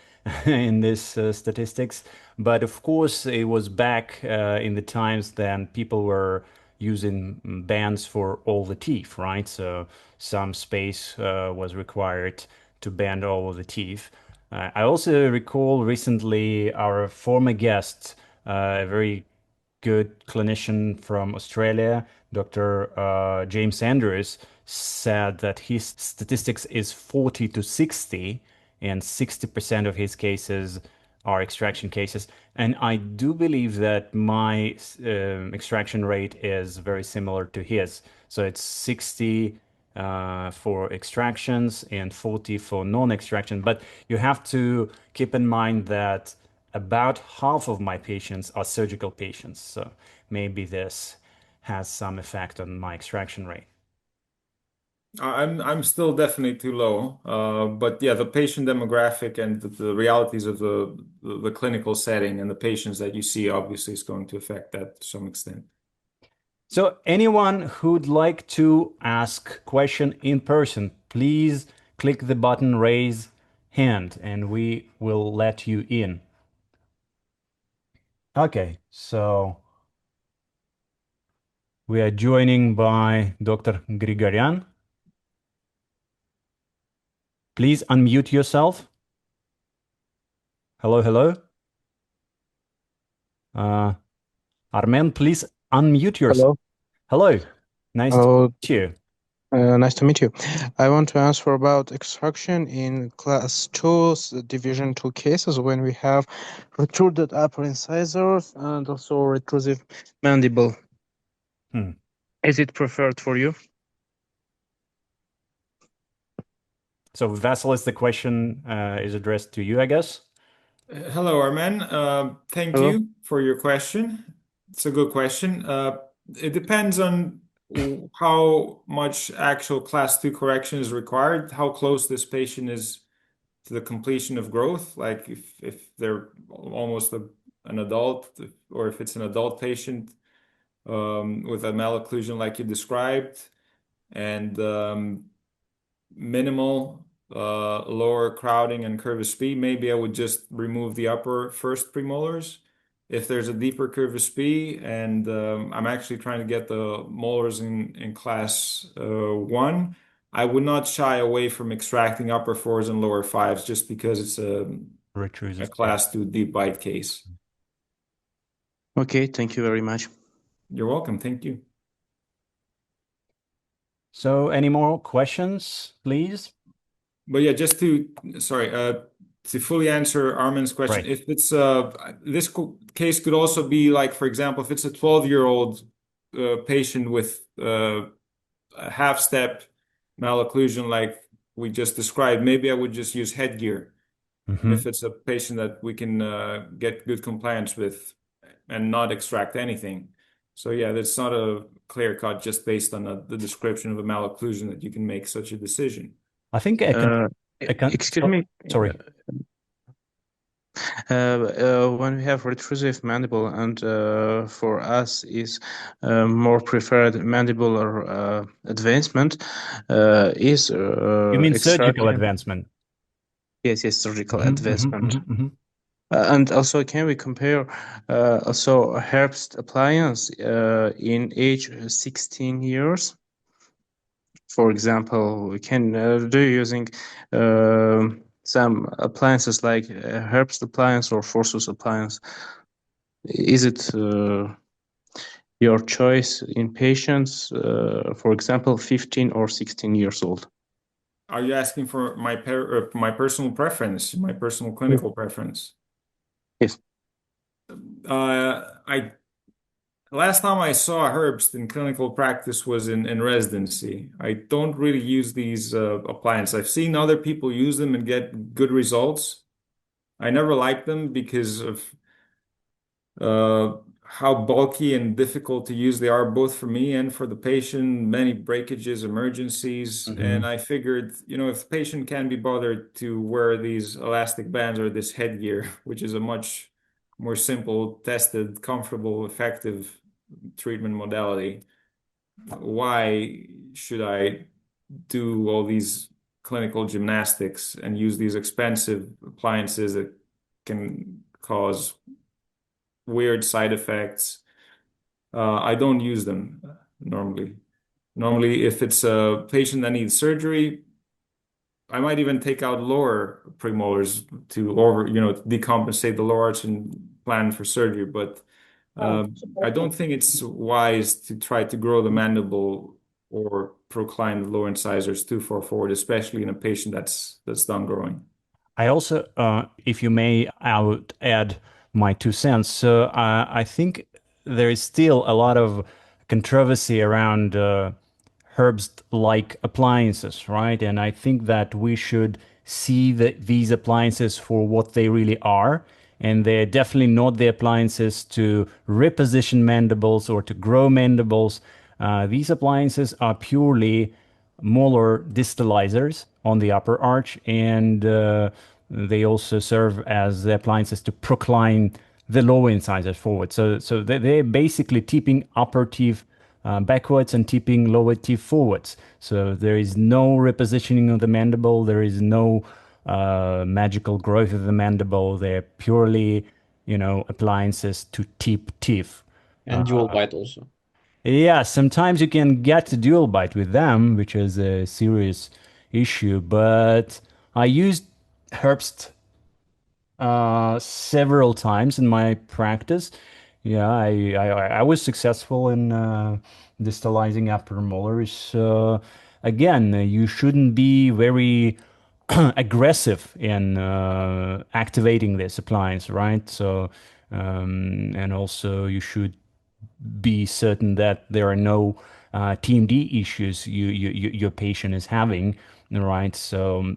in this statistics. But of course, it was back in the times then people were using bands for all the teeth, right? So some space was required to band all of the teeth. I also recall recently our former guest, a very good clinician from Australia, Dr. James Andrews, said that his statistics is 40 to 60, and 60% of his cases are extraction cases. And I do believe that my extraction rate is very similar to his. So it's 60 for extractions and 40 for non-extraction. But you have to keep in mind that about half of my patients are surgical patients. So maybe this has some effect on my extraction rate. I'm still definitely too low. But yeah, the patient demographic and the realities of the clinical setting and the patients that you see obviously is going to affect that to some extent. So anyone who'd like to ask question in person, please click the button raise hand and we will let you in. Okay, so we are joining by Dr. Grigoryan. Please unmute yourself. Hello, hello. Armen, please unmute yourself. Hello. Hello, nice to Hello. meet you. Nice to meet you. I want to answer about extraction in class 2, division 2 cases when we have protruded upper incisors and also retrusive mandible. Hmm. Is it preferred for you? So Vasilis, the question is addressed to you, I guess. Hello, Armen. Thank Hello. you for your question. It's a good question. It depends on how much actual class 2 correction is required, how close this patient is to the completion of growth, like if they're almost an adult, or if it's an adult patient with a malocclusion like you described, and minimal lower crowding and curvus B, maybe I would just remove the upper first premolars. If there's a deeper curvus B, and I'm actually trying to get the molars in class 1, I would not shy away from extracting upper 4s and lower 5s just because it's a Retrusive case. class 2 deep bite case. Okay, thank you very much. You're welcome. Thank you. So any more questions, please? But yeah, sorry, to fully answer Armin's question, Right. if it's this case could also be like, for example, if it's a 12-year-old patient with a half step malocclusion like we just described, maybe I would just use headgear. Mm-hmm. If it's a patient that we can get good compliance with and not extract anything. So yeah, that's not a clear cut just based on the description of a malocclusion that you can make such a decision. I think Uh, I can, Excuse me. sorry. When we have retrusive mandible, and for us is more preferred mandibular advancement, is You mean surgical extraction. advancement? Yes, surgical Mm-hmm, mm-hmm, advancement. mm-hmm, mm-hmm. And also, can we compare also Herbst appliance in age 16 years? For example, we can do using some appliances like Herbst appliance or Forsus appliance. Is it your choice in patients, for example, 15 or 16 years old? Are you asking for my personal preference, my personal Yes. clinical preference? Yes. I last time I saw Herbst in clinical practice was in residency. I don't really use these appliances. I've seen other people use them and get good results. I never liked them because of how bulky and difficult to use they are, both for me and for the patient, many breakages, emergencies. Mm-hmm. And I figured, if the patient can be bothered to wear these elastic bands or this headgear, which is a much more simple, tested, comfortable, effective treatment modality, why should I do all these clinical gymnastics and use these expensive appliances that can cause weird side effects? I don't use them normally. Normally, if it's a patient that needs surgery, I might even take out lower premolars to decompensate the lower arch and plan for surgery. But I don't think it's wise to try to grow the mandible or procline the lower incisors too far forward, especially in a patient that's done growing. I also, if you may, I would add my 2 cents. So I think there is still a lot of controversy around Herbst-like appliances, right? And I think that we should see these appliances for what they really are. And they're definitely not the appliances to reposition mandibles or to grow mandibles. These appliances are purely molar distalizers on the upper arch, and they also serve as the appliances to procline the lower incisors forward. So they're basically tipping upper teeth backwards and tipping lower teeth forwards. So there is no repositioning of the mandible. There is no magical growth of the mandible. They're purely, appliances to tip teeth. And dual bite also. Yeah, sometimes you can get a dual bite with them, which is a serious issue. But I used Herbst several times in my practice. Yeah, I was successful in distalizing upper molars. Again, you shouldn't be very aggressive in activating this appliance, right? So, and also you should be certain that there are no TMD issues your patient is having. right? So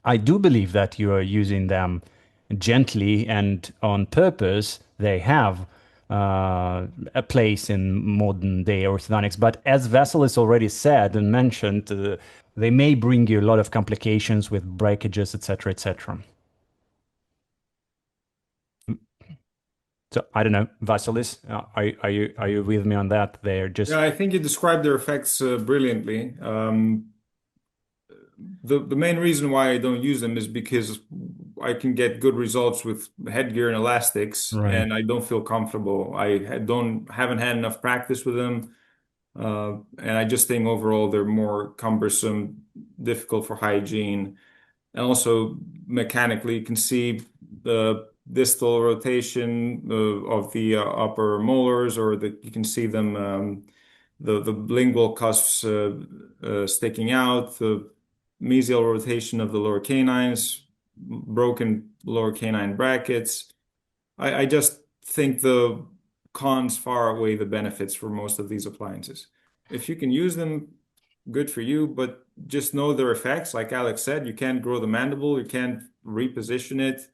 I do believe that you are using them gently and on purpose. They have a place in modern day orthodontics. But as Vasilis already said and mentioned, they may bring you a lot of complications with breakages, etc., etc. So I don't know, Vasilis, are you with me on that? They're Yeah, just I think you described their effects brilliantly. The main reason why I don't use them is because I can get good results with headgear and elastics, right. and I don't feel comfortable. Haven't had enough practice with them, and I just think overall they're more cumbersome, difficult for hygiene, and also mechanically you can see the distal rotation of the upper molars, or you can see them the lingual cusps sticking out, the mesial rotation of the lower canines, broken lower canine brackets. I just think the cons far outweigh the benefits for most of these appliances. If you can use them, good for you, but just know their effects. Like Alex said, you can't grow the mandible, you can't reposition it.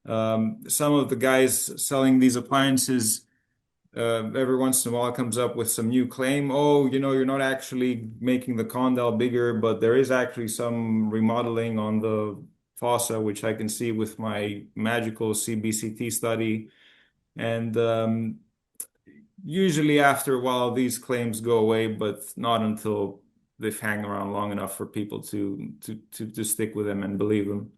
Some of the guys selling these appliances every once in a while comes up with some new claim. Oh, you're not actually making the condyle bigger, but there is actually some remodeling on the fossa, which I can see with my magical CBCT study. And usually after a while, these claims go away, but not until they've hang around long enough for people to stick with them and believe them.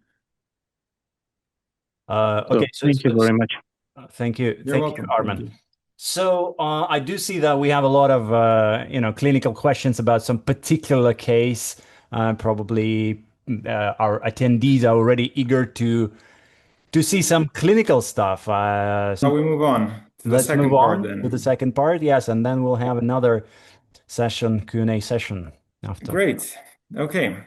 Okay, So thank you very much. You're thank you, welcome. Thank Armin. you. So I do see that we have a lot of clinical questions about some particular case. Probably our attendees are already eager to see some clinical stuff. Shall we move on to the Let's move second part on to the then? second part, yes, and then we'll have another session, Q&A session after. Great. Okay.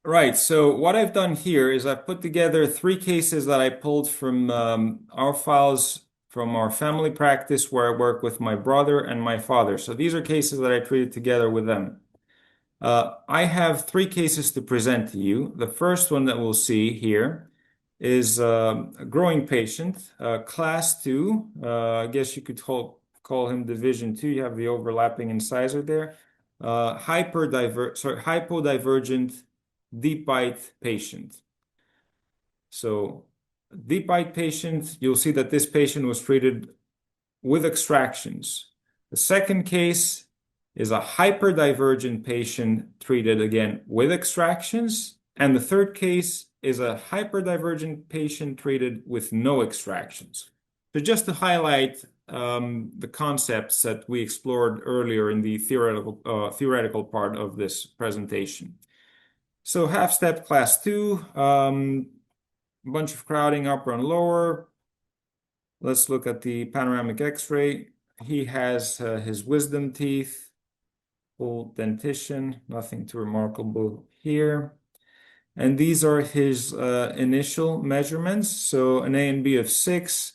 Right. So what I've done here is I've put together three cases that I pulled from our files from our family practice where I work with my brother and my father. So these are cases that I treated together with them. I have three cases to present to you. The first one that we'll see here is a growing patient, class 2. I guess you could call him division 2. You have the overlapping incisor there. Hypodivergent deep bite patient. So deep bite patient, you'll see that this patient was treated with extractions. The second case is a hyperdivergent patient treated again with extractions. And the third case is a hyperdivergent patient treated with no extractions. So just to highlight the concepts that we explored earlier in the theoretical part of this presentation. So half step class 2, bunch of crowding upper and lower. Let's look at the panoramic x-ray. He has his wisdom teeth, full dentition, nothing too remarkable here. And these are his initial measurements. So an A and B of 6,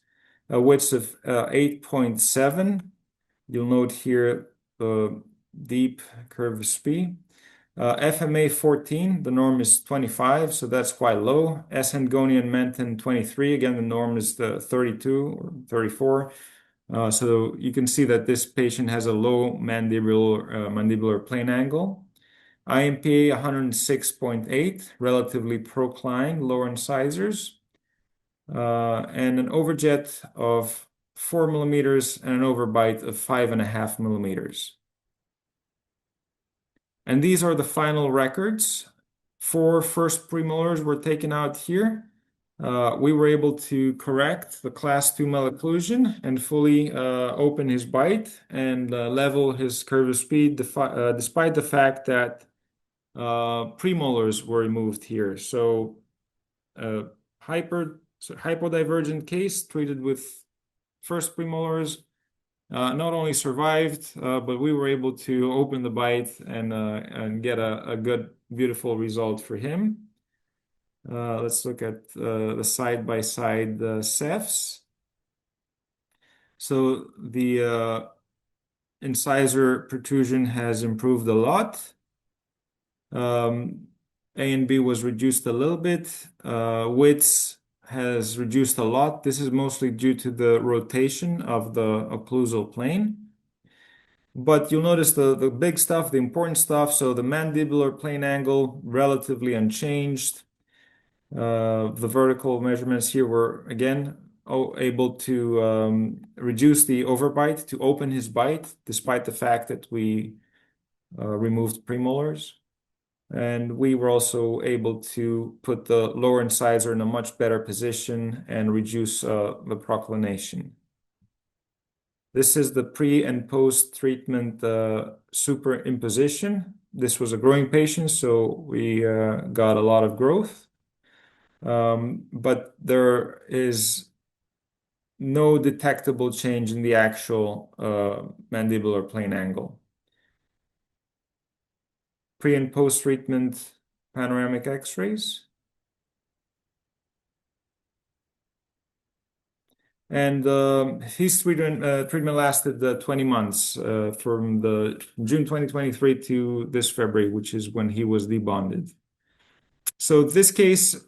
a width of 8.7. You'll note here the deep curve SP. FMA 14, the norm is 25, so that's quite low. S. Hangonian Menton 23, again, the norm is the 32 or 34. So you can see that this patient has a low mandibular plane angle. IMPA 106.8, relatively procline, lower incisors, and an overjet of 4 millimeters and an overbite of 5.5 millimeters. And these are the final records. 4 first premolars were taken out here. We were able to correct the class 2 malocclusion and fully open his bite and level his curve of speed despite the fact that premolars were removed here. So hypodivergent case treated with first premolars not only survived, but we were able to open the bite and get a good, beautiful result for him. Let's look at the side-by-side cephs. So the incisor protrusion has improved a lot. A and B was reduced a little bit. Width has reduced a lot. This is mostly due to the rotation of the occlusal plane. But you'll notice the big stuff, the important stuff. So the mandibular plane angle, relatively unchanged. The vertical measurements here were, again, able to reduce the overbite, to open his bite, despite the fact that we removed premolars. And we were also able to put the lower incisor in a much better position and reduce the proclination. This is the pre and post-treatment superimposition. This was a growing patient, so we got a lot of growth. But there is no detectable change in the actual mandibular plane angle. Pre and post-treatment panoramic X-rays. And his treatment lasted 20 months from June 2023 to this February, which is when he was debonded. So this case,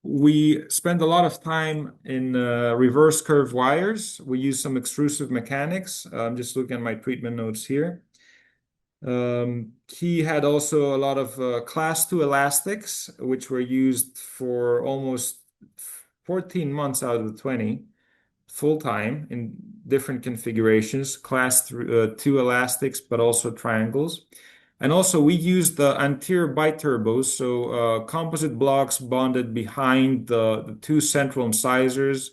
we spent a lot of time in reverse curve wires. We used some extrusive mechanics. I'm just looking at my treatment notes here. He had also a lot of class 2 elastics, which were used for almost 14 months out of the 20, full time in different configurations, class 2 elastics, but also triangles. And also we used the anterior biturbos, so composite blocks bonded behind the two central incisors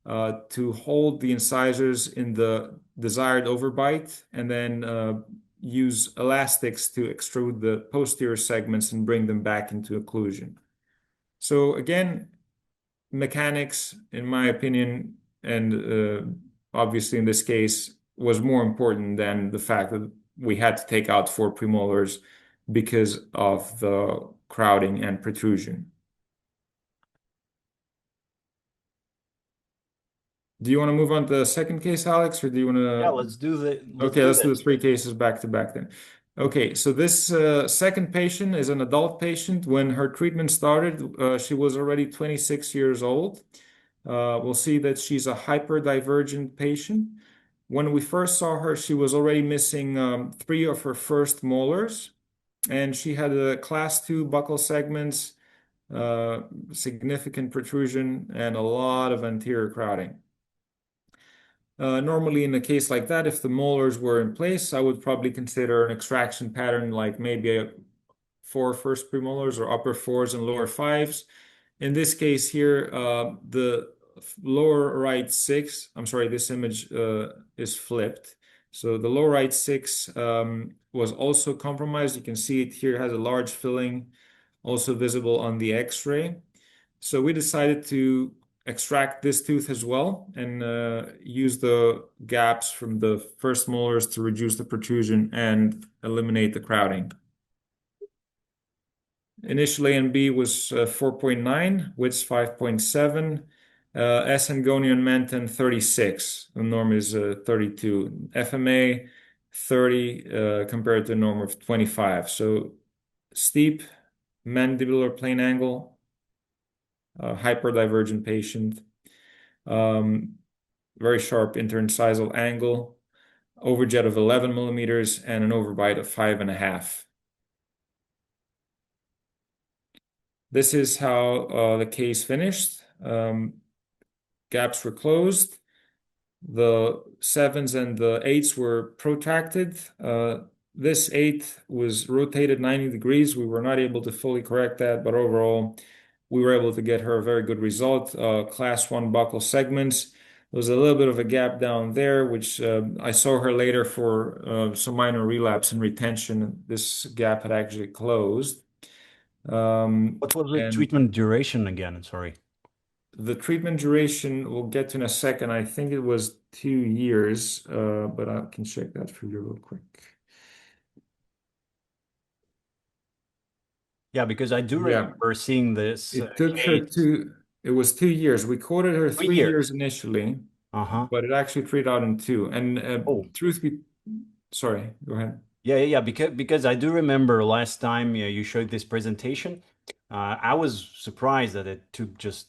to hold the incisors in the desired overbite, and then use elastics to extrude the posterior segments and bring them back into occlusion. So again, mechanics, in my opinion, and obviously in this case, was more important than the fact that we had to take out 4 premolars because of the crowding and protrusion. Do you want to move on to the second case, Alex, or do you want to? Yeah, let's do Okay, let's do the 3 cases back to back then. Okay, so this second patient is an adult patient. When her treatment started, she was already 26 years old. We'll see that she's a hyperdivergent patient. When we first saw her, she was already missing 3 of her first molars, and she had a class 2 buccal segments, significant protrusion, and a lot of anterior crowding. Normally, in a case like that, if the molars were in place, I would probably consider an extraction pattern like maybe 4 first premolars or upper 4s and lower 5s. In this case here, the lower right 6, I'm sorry, this image is flipped. So the lower right 6 was also compromised. You can see it here has a large filling, also visible on the X-ray. So we decided to extract this tooth as well and use the gaps from the first molars to reduce the protrusion and eliminate the crowding. Initial A and B was 4.9, width 5.7, S Angonian Menton 36. The norm is 32. FMA 30 compared to a norm of 25. So steep mandibular plane angle, hyperdivergent patient, very sharp interincisal angle, overjet of 11 millimeters, and an overbite of 5.5. This is how the case finished. Gaps were closed. The 7s and the 8s were protracted. This 8 was rotated 90 degrees. We were not able to fully correct that, but overall, we were able to get her a very good result. Class 1 buccal segments. There was a little bit of a gap down there, which I saw her later for some minor relapse and retention. This gap had actually closed. What was the treatment duration again? Sorry. The treatment duration we'll get to in a second. I think it was 2 years, but I can check that for you real quick. Yeah, because I do remember seeing this. It took her it was 2 years. We quoted her 3 years initially, but it actually treated out in 2. And sorry, go ahead. Yeah, because I do remember last time you showed this presentation. I was surprised that it took just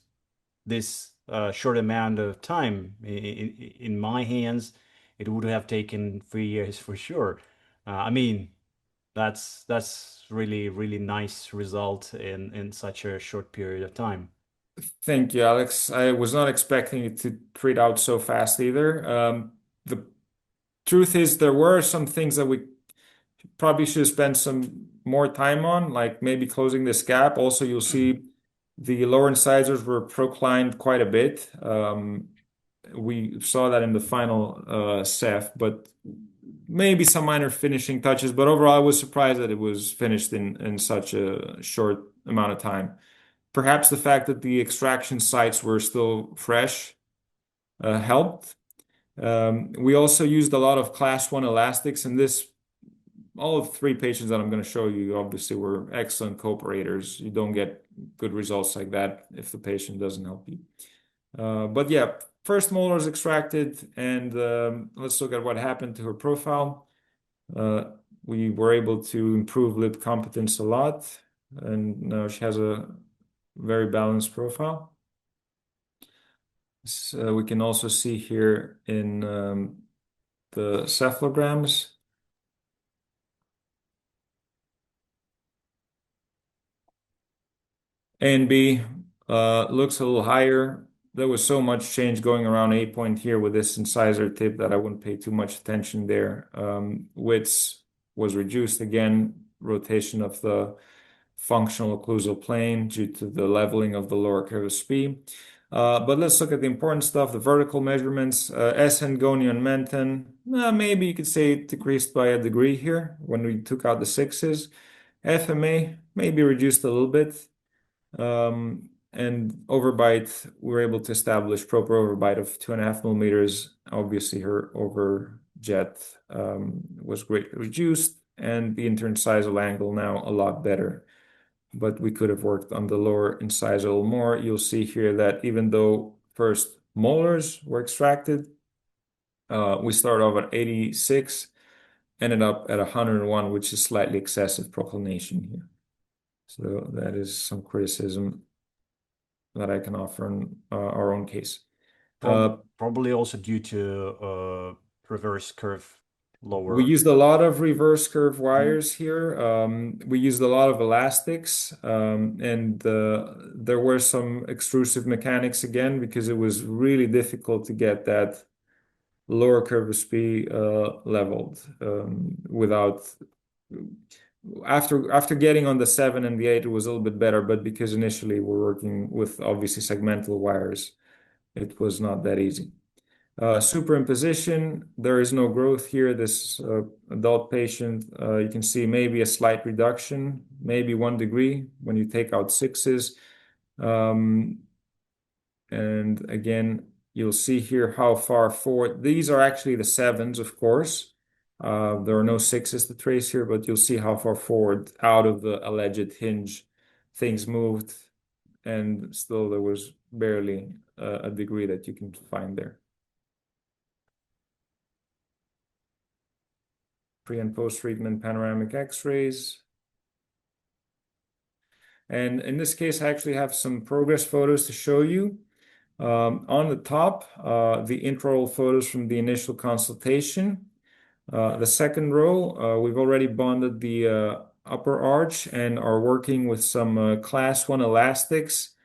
this short amount of time. In my hands, it would have taken 3 years for sure. I mean, that's really nice result in such a short period of time. Thank you, Alex. I was not expecting it to treat out so fast either. The truth is, there were some things that we probably should spend some more time on, like maybe closing this gap. Also, you'll see the lower incisors were proclined quite a bit. We saw that in the final Ceph, but maybe some minor finishing touches. But overall, I was surprised that it was finished in such a short amount of time. Perhaps the fact that the extraction sites were still fresh helped. We also used a lot of class 1 elastics, and this all of 3 patients that I'm going to show you obviously were excellent cooperators. You don't get good results like that if the patient doesn't help you. But yeah, first molar is extracted, and let's look at what happened to her profile. We were able to improve lip competence a lot, and now she has a very balanced profile. So we can also see here in the cephalograms. A and B looks a little higher. There was so much change going around A point here with this incisor tip that I wouldn't pay too much attention there. Width was reduced again, rotation of the functional occlusal plane due to the leveling of the lower crevice B. But let's look at the important stuff, the vertical measurements. SN, gonion, menton, maybe you could say it decreased by a degree here when we took out the sixes. FMA maybe reduced a little bit. And overbite, we were able to establish proper overbite of 2.5 millimeters. Obviously, her overjet was greatly reduced, and the interincisal angle now a lot better. But we could have worked on the lower incisal more. You'll see here that even though first molars were extracted, we started off at 86, ended up at 101, which is slightly excessive proclination here. So that is some criticism that I can offer in our own case. Probably also due to reverse curve lower. We used a lot of reverse curve wires here. We used a lot of elastics, and there were some extrusive mechanics again because it was really difficult to get that lower curve speed leveled without. After getting on the 7 and the 8, it was a little bit better, but because initially we're working with obviously segmental wires, it was not that easy. Superimposition, there is no growth here. This adult patient, you can see maybe a slight reduction, maybe 1 degree when you take out sixes. And again, you'll see here how far forward. These are actually the 7s, of course. There are no sixes to trace here, but you'll see how far forward out of the alleged hinge things moved, and still there was barely a degree that you can find there. Pre and post-treatment panoramic x-rays. And in this case, I actually have some progress photos to show you. On the top, the intraoral photos from the initial consultation. The second row, we've already bonded the upper arch and are working with some class 1 elastics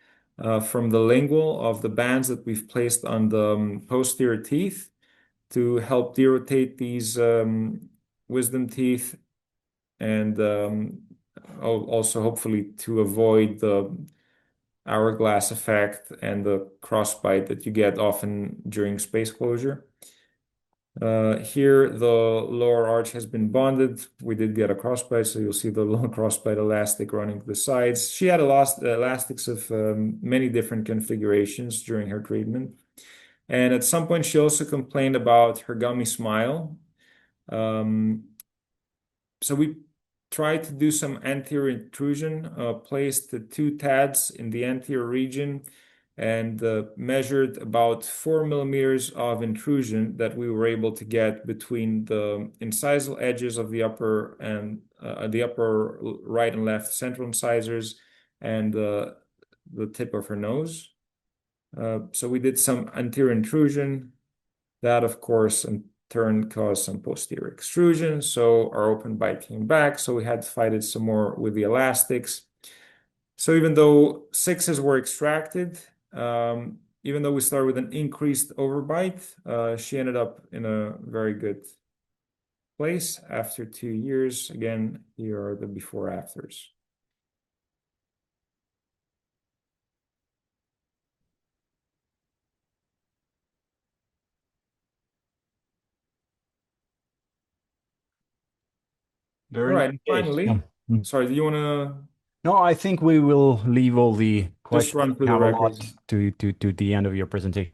from the lingual of the bands that we've placed on the posterior teeth to help derotate these wisdom teeth, and also hopefully to avoid the hourglass effect and the crossbite that you get often during space closure. Here, the lower arch has been bonded. We did get a crossbite, so you'll see the long crossbite elastic running to the sides. She had elastics of many different configurations during her treatment. And at some point, she also complained about her gummy smile. So we tried to do some anterior intrusion, placed the 2 TADs in the anterior region, and measured about 4 millimeters of intrusion that we were able to get between the incisal edges of the upper and the upper right and left central incisors and the tip of her nose. So we did some anterior intrusion. That, of course, in turn caused some posterior extrusion. So our open bite came back. So we had to fight it some more with the elastics. So even though sixes were extracted, even though we started with an increased overbite, she ended up in a very good place after 2 years. Again, here are the before afters. All Very right, good and case. Yeah. finally, sorry, do you want to No, I think we will leave all the just questions run through we the have a records? lot to the end of your presentation.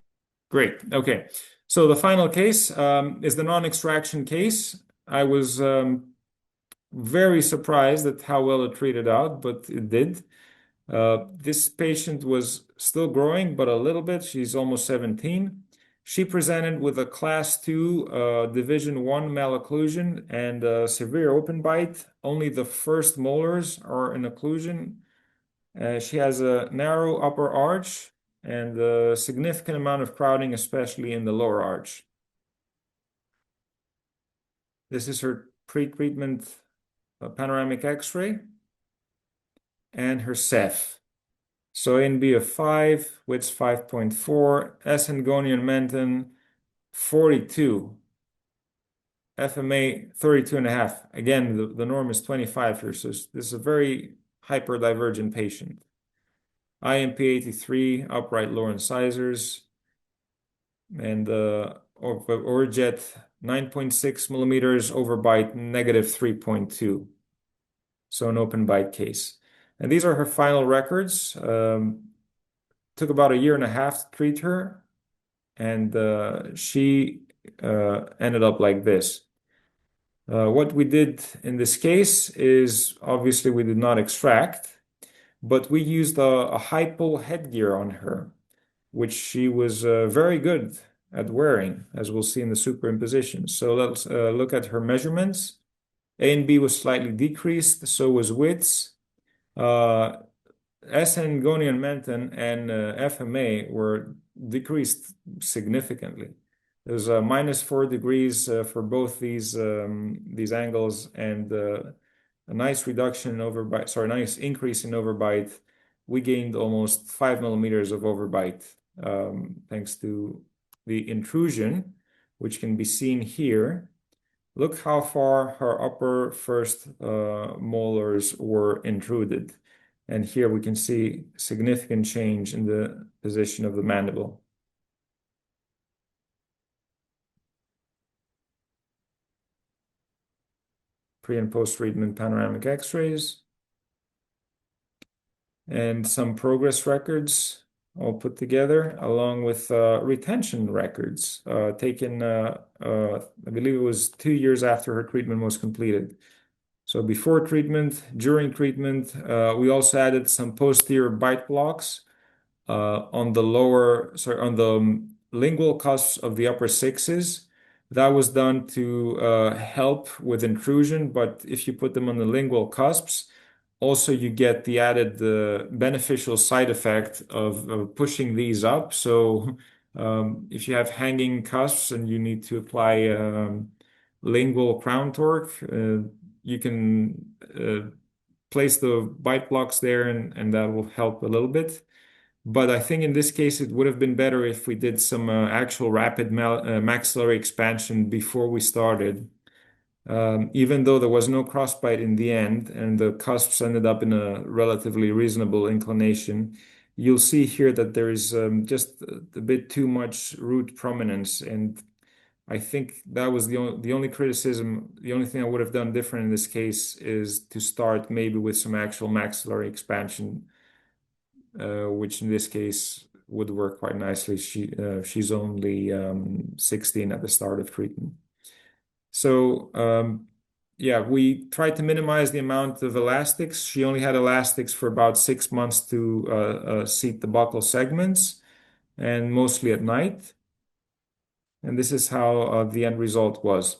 Great. Okay. So the final case is the non-extraction case. I was very surprised at how well it treated out, but it did. This patient was still growing, but a little bit. She's almost 17. She presented with a class 2 division 1 malocclusion and severe open bite. Only the first molars are in occlusion. She has a narrow upper arch and a significant amount of crowding, especially in the lower arch. This is her pre-treatment panoramic X-ray and her Ceph. So NB of 5, width 5.4, S-Hengonian Menton 42, FMA 32.5. Again, the norm is 25 here, so this is a very hyperdivergent patient. IMP 83, upright lower incisors, and Orjet 9.6 millimeters, overbite negative 3.2. So an open bite case. And these are her final records. Took about a year and a half to treat her, and she ended up like this. What we did in this case is obviously we did not extract, but we used a hypo headgear on her, which she was very good at wearing, as we'll see in the superimposition. So let's look at her measurements. A and B was slightly decreased, so was widths. S-Hengonian Menton and FMA were decreased significantly. There's a -4 degrees for both these angles and a nice reduction in overbite, sorry, nice increase in overbite. We gained almost 5 millimeters of overbite thanks to the intrusion, which can be seen here. Look how far her upper first molars were intruded. And here we can see significant change in the position of the mandible. Pre and post-treatment panoramic X-rays. And some progress records all put together, along with retention records taken, I believe it was 2 years after her treatment was completed. So before treatment, during treatment, we also added some posterior bite blocks on the lingual cusps of the upper sixes. That was done to help with intrusion, but if you put them on the lingual cusps, also you get the added beneficial side effect of pushing these up. So if you have hanging cusps and you need to apply lingual crown torque, you can place the bite blocks there and that will help a little bit. But I think in this case, it would have been better if we did some actual rapid maxillary expansion before we started. Even though there was no crossbite in the end and the cusps ended up in a relatively reasonable inclination, you'll see here that there is just a bit too much root prominence. And I think that was the only criticism. The only thing I would have done different in this case is to start maybe with some actual maxillary expansion, which in this case would work quite nicely. She's only 16 at the start of treatment. So yeah, we tried to minimize the amount of elastics. She only had elastics for about 6 months to seat the buccal segments, and mostly at night. And this is how the end result was.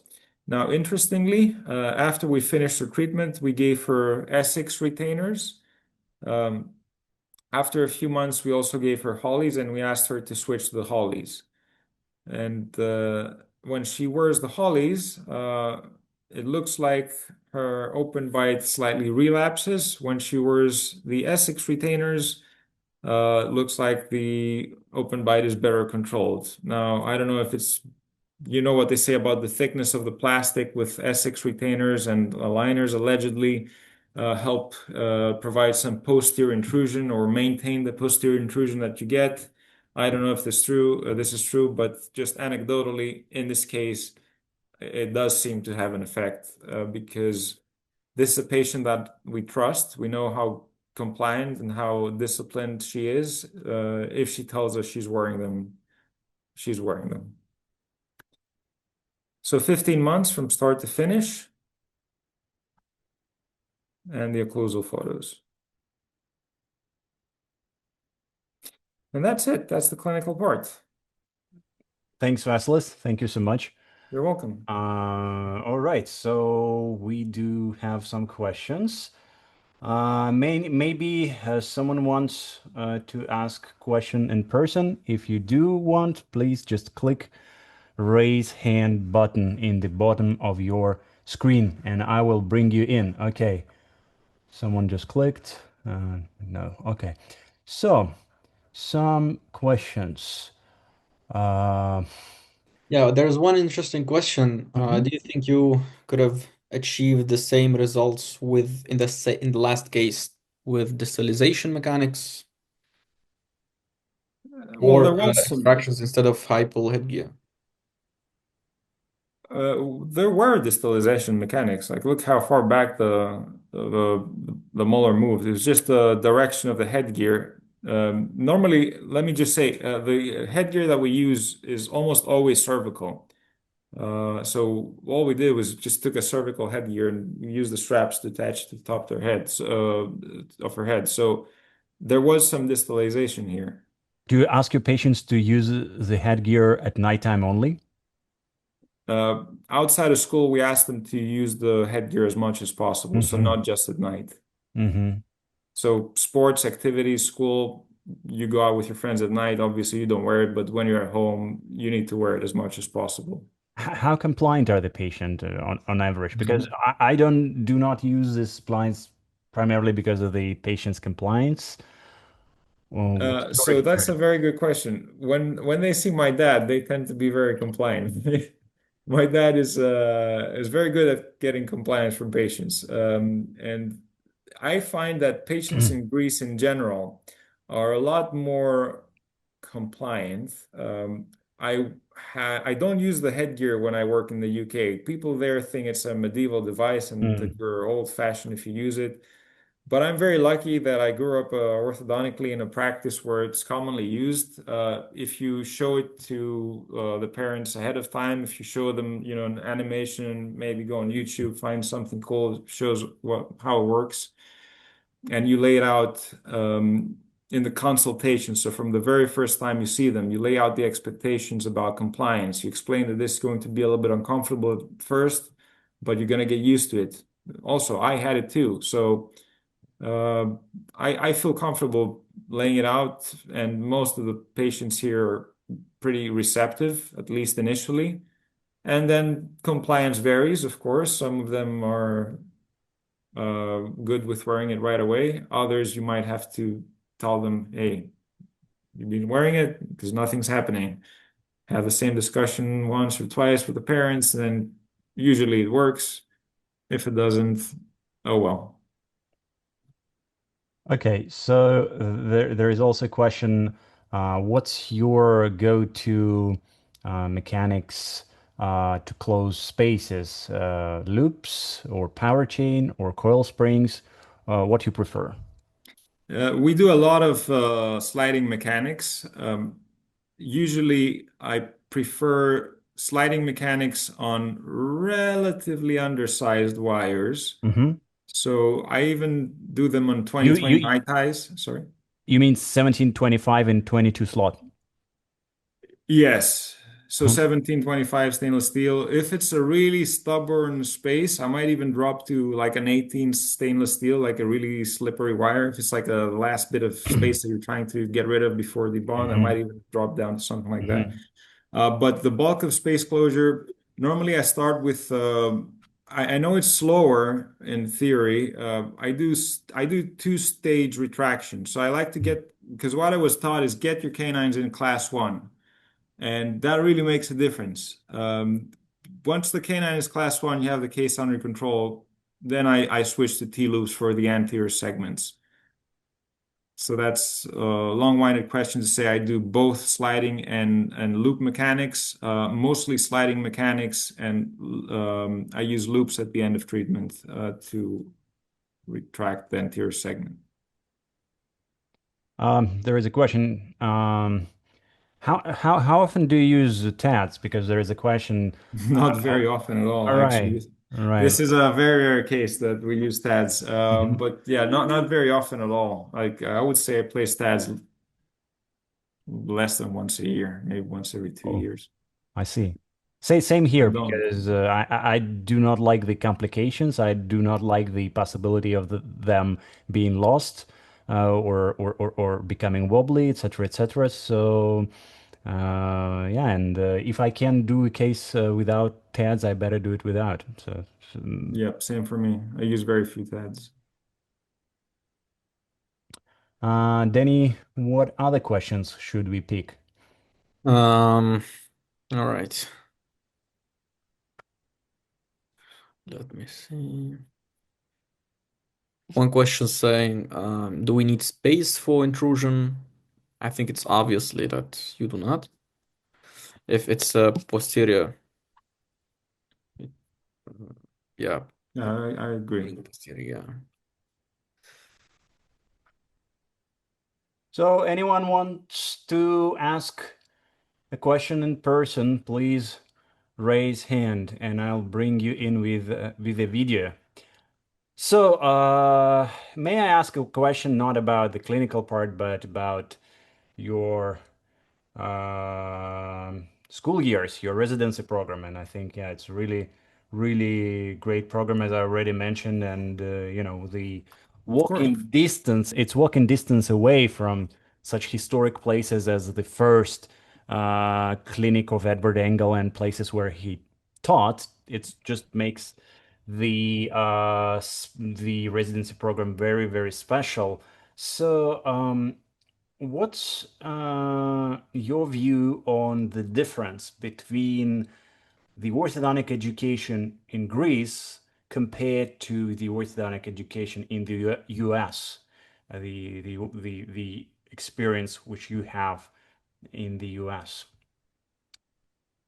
Now, interestingly, after we finished her treatment, we gave her Essex retainers. Um, After a few months, we also gave her Hollies, and we asked her to switch to the Hollies. And when she wears the Hollies, it looks like her open bite slightly relapses. When she wears the Essex retainers, looks like the open bite is better controlled. Now, I don't know if it's, you know what they say about the thickness of the plastic with Essex retainers and aligners allegedly help provide some posterior intrusion or maintain the posterior intrusion that you get. I don't know if this is true, but just anecdotally, in this case, it does seem to have an effect because this is a patient that we trust. We know how compliant and how disciplined she is. If she tells us she's wearing them, she's wearing them. So 15 months from start to finish, and the occlusal photos. And that's it. That's the clinical part. Thanks, Vasilis. Thank you so much. You're welcome. All right, so we do have some questions. Maybe someone wants to ask question in person. If you do want, please just click raise hand button in the bottom of your screen and I will bring you in. Okay, someone just clicked. No, okay. So, some questions. Uh, Yeah, there's one interesting question. mhm. Do you think you could have achieved the same results with in the last case with distalization mechanics Well, or there was some. extractions instead of hypal headgear? There were distalization mechanics. Like, look how far back the molar moved. It was just the direction of the headgear. Normally, let me just say, the headgear that we use is almost always cervical. So all we did was just took a cervical headgear and used the straps to attach to the top of of her head. So there was some distalization here. Do you ask your patients to use the headgear at nighttime only? Outside of school, we asked them to use the headgear as much as possible, so Mm-hmm. not just at night. Mm-hmm. So sports, activities, school, you go out with your friends at night. Obviously, you don't wear it, but when you're at home, you need to wear it as much as possible. How compliant are the patient on average? Because I do not use this appliance primarily because of the patient's compliance. Well, what's your So that's a experience? very good question. When they see my dad, they tend to be very compliant. My dad is very good at getting compliance from patients, and I find that patients in Greece in general are a lot more compliant. I don't use the headgear when I work in the UK. People there think it's a medieval device and that Mm. you're old-fashioned if you use it. But I'm very lucky that I grew up orthodontically in a practice where it's commonly used. If you show it to the parents ahead of time, if you show them, an animation, maybe go on YouTube, find something cool, shows how it works, and you lay it out in the consultation. So from the very first time you see them, you lay out the expectations about compliance. You explain that this is going to be a little bit uncomfortable at first, but you're going to get used to it. Also, I had it too. So uh, I feel comfortable laying it out, and most of the patients here are pretty receptive, at least initially. And then compliance varies, of course. Some of them are good with wearing it right away. Others, you might have to tell them, hey, you've been wearing it because nothing's happening. Have the same discussion once or twice with the parents, and then usually it works. If it doesn't, oh well. Okay, so there is also a question, what's your go-to mechanics to close spaces? Loops or power chain or coil springs? What you prefer? We do a lot of sliding mechanics. Usually, I prefer sliding mechanics on relatively undersized wires. Hmm. So I even do them on You 2020 you high ties. Sorry. you mean 1725 and 22 slot? Yes. So Mhm. 1725 stainless steel. If it's a really stubborn space, I might even drop to like an 18 stainless steel, like a really slippery wire. If it's like a last bit of space that you're trying to get rid of before the bond, I might Hmm. even drop down to something like that. Hmm. But the bulk of space closure, normally I start with, I know it's slower in theory. I do two-stage retraction. So I like to get, because what I was taught is get your canines in class one. And that really makes a difference. Once the canine is class one, you have the case under control. Then I switch to T-loops for the anterior segments. So that's a long-winded question to say I do both sliding and loop mechanics, mostly sliding mechanics, and I use loops at the end of treatment to retract the anterior segment. There is a question. How often do you use the tats? Because there is a question. Not very often at all, All actually. right, all right. This is a very rare case that we use TADs, Mhm. but yeah, not very often at all. Like I would say I place TADs less than once a year, maybe once every two Oh, years. I see. Same I here don't. because I do not like the complications. I do not like the possibility of them being lost or becoming wobbly, etc., etc. So yeah, and if I can do a case without TADs, I better do it without. So, Yep, same for me. I use very few TADs. Danny, what other questions should we pick? Um, all right. Let me see. One question saying, do we need space for intrusion? I think it's obviously that you do not. If it's a posterior, yeah, Yeah, I agree. posterior, yeah. So, anyone wants to ask a question in person, please raise hand and I'll bring you in with a video. So, may I ask a question not about the clinical part, but about your school years, your residency program? And I think, yeah, it's really, really great program, as I already mentioned. And, the Of course. it's walking distance away from such historic places as the first clinic of Edward Engel and places where he taught. It just makes the residency program very, very special. So, what's your view on the difference between the orthodontic education in Greece compared to the orthodontic education in the US? The experience which you have in the US.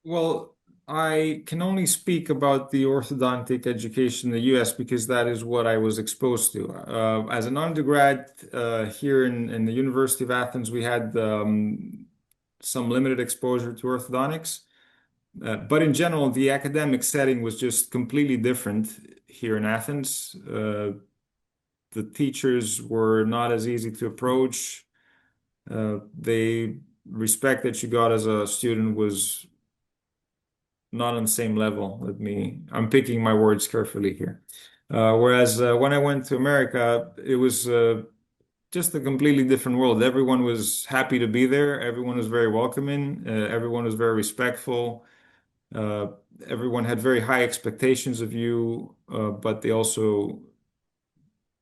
Well, I can only speak about the orthodontic education in the US because that is what I was exposed to. As an undergrad here in the University of Athens, we had some limited exposure to orthodontics. But in general, the academic setting was just completely different here in Athens. The teachers were not as easy to approach. The respect that you got as a student was not on the same level with me. I'm picking my words carefully here. Whereas when I went to America, it was just a completely different world. Everyone was happy to be there. Everyone was very welcoming. Everyone was very respectful. Uh, Everyone had very high expectations of you, but they also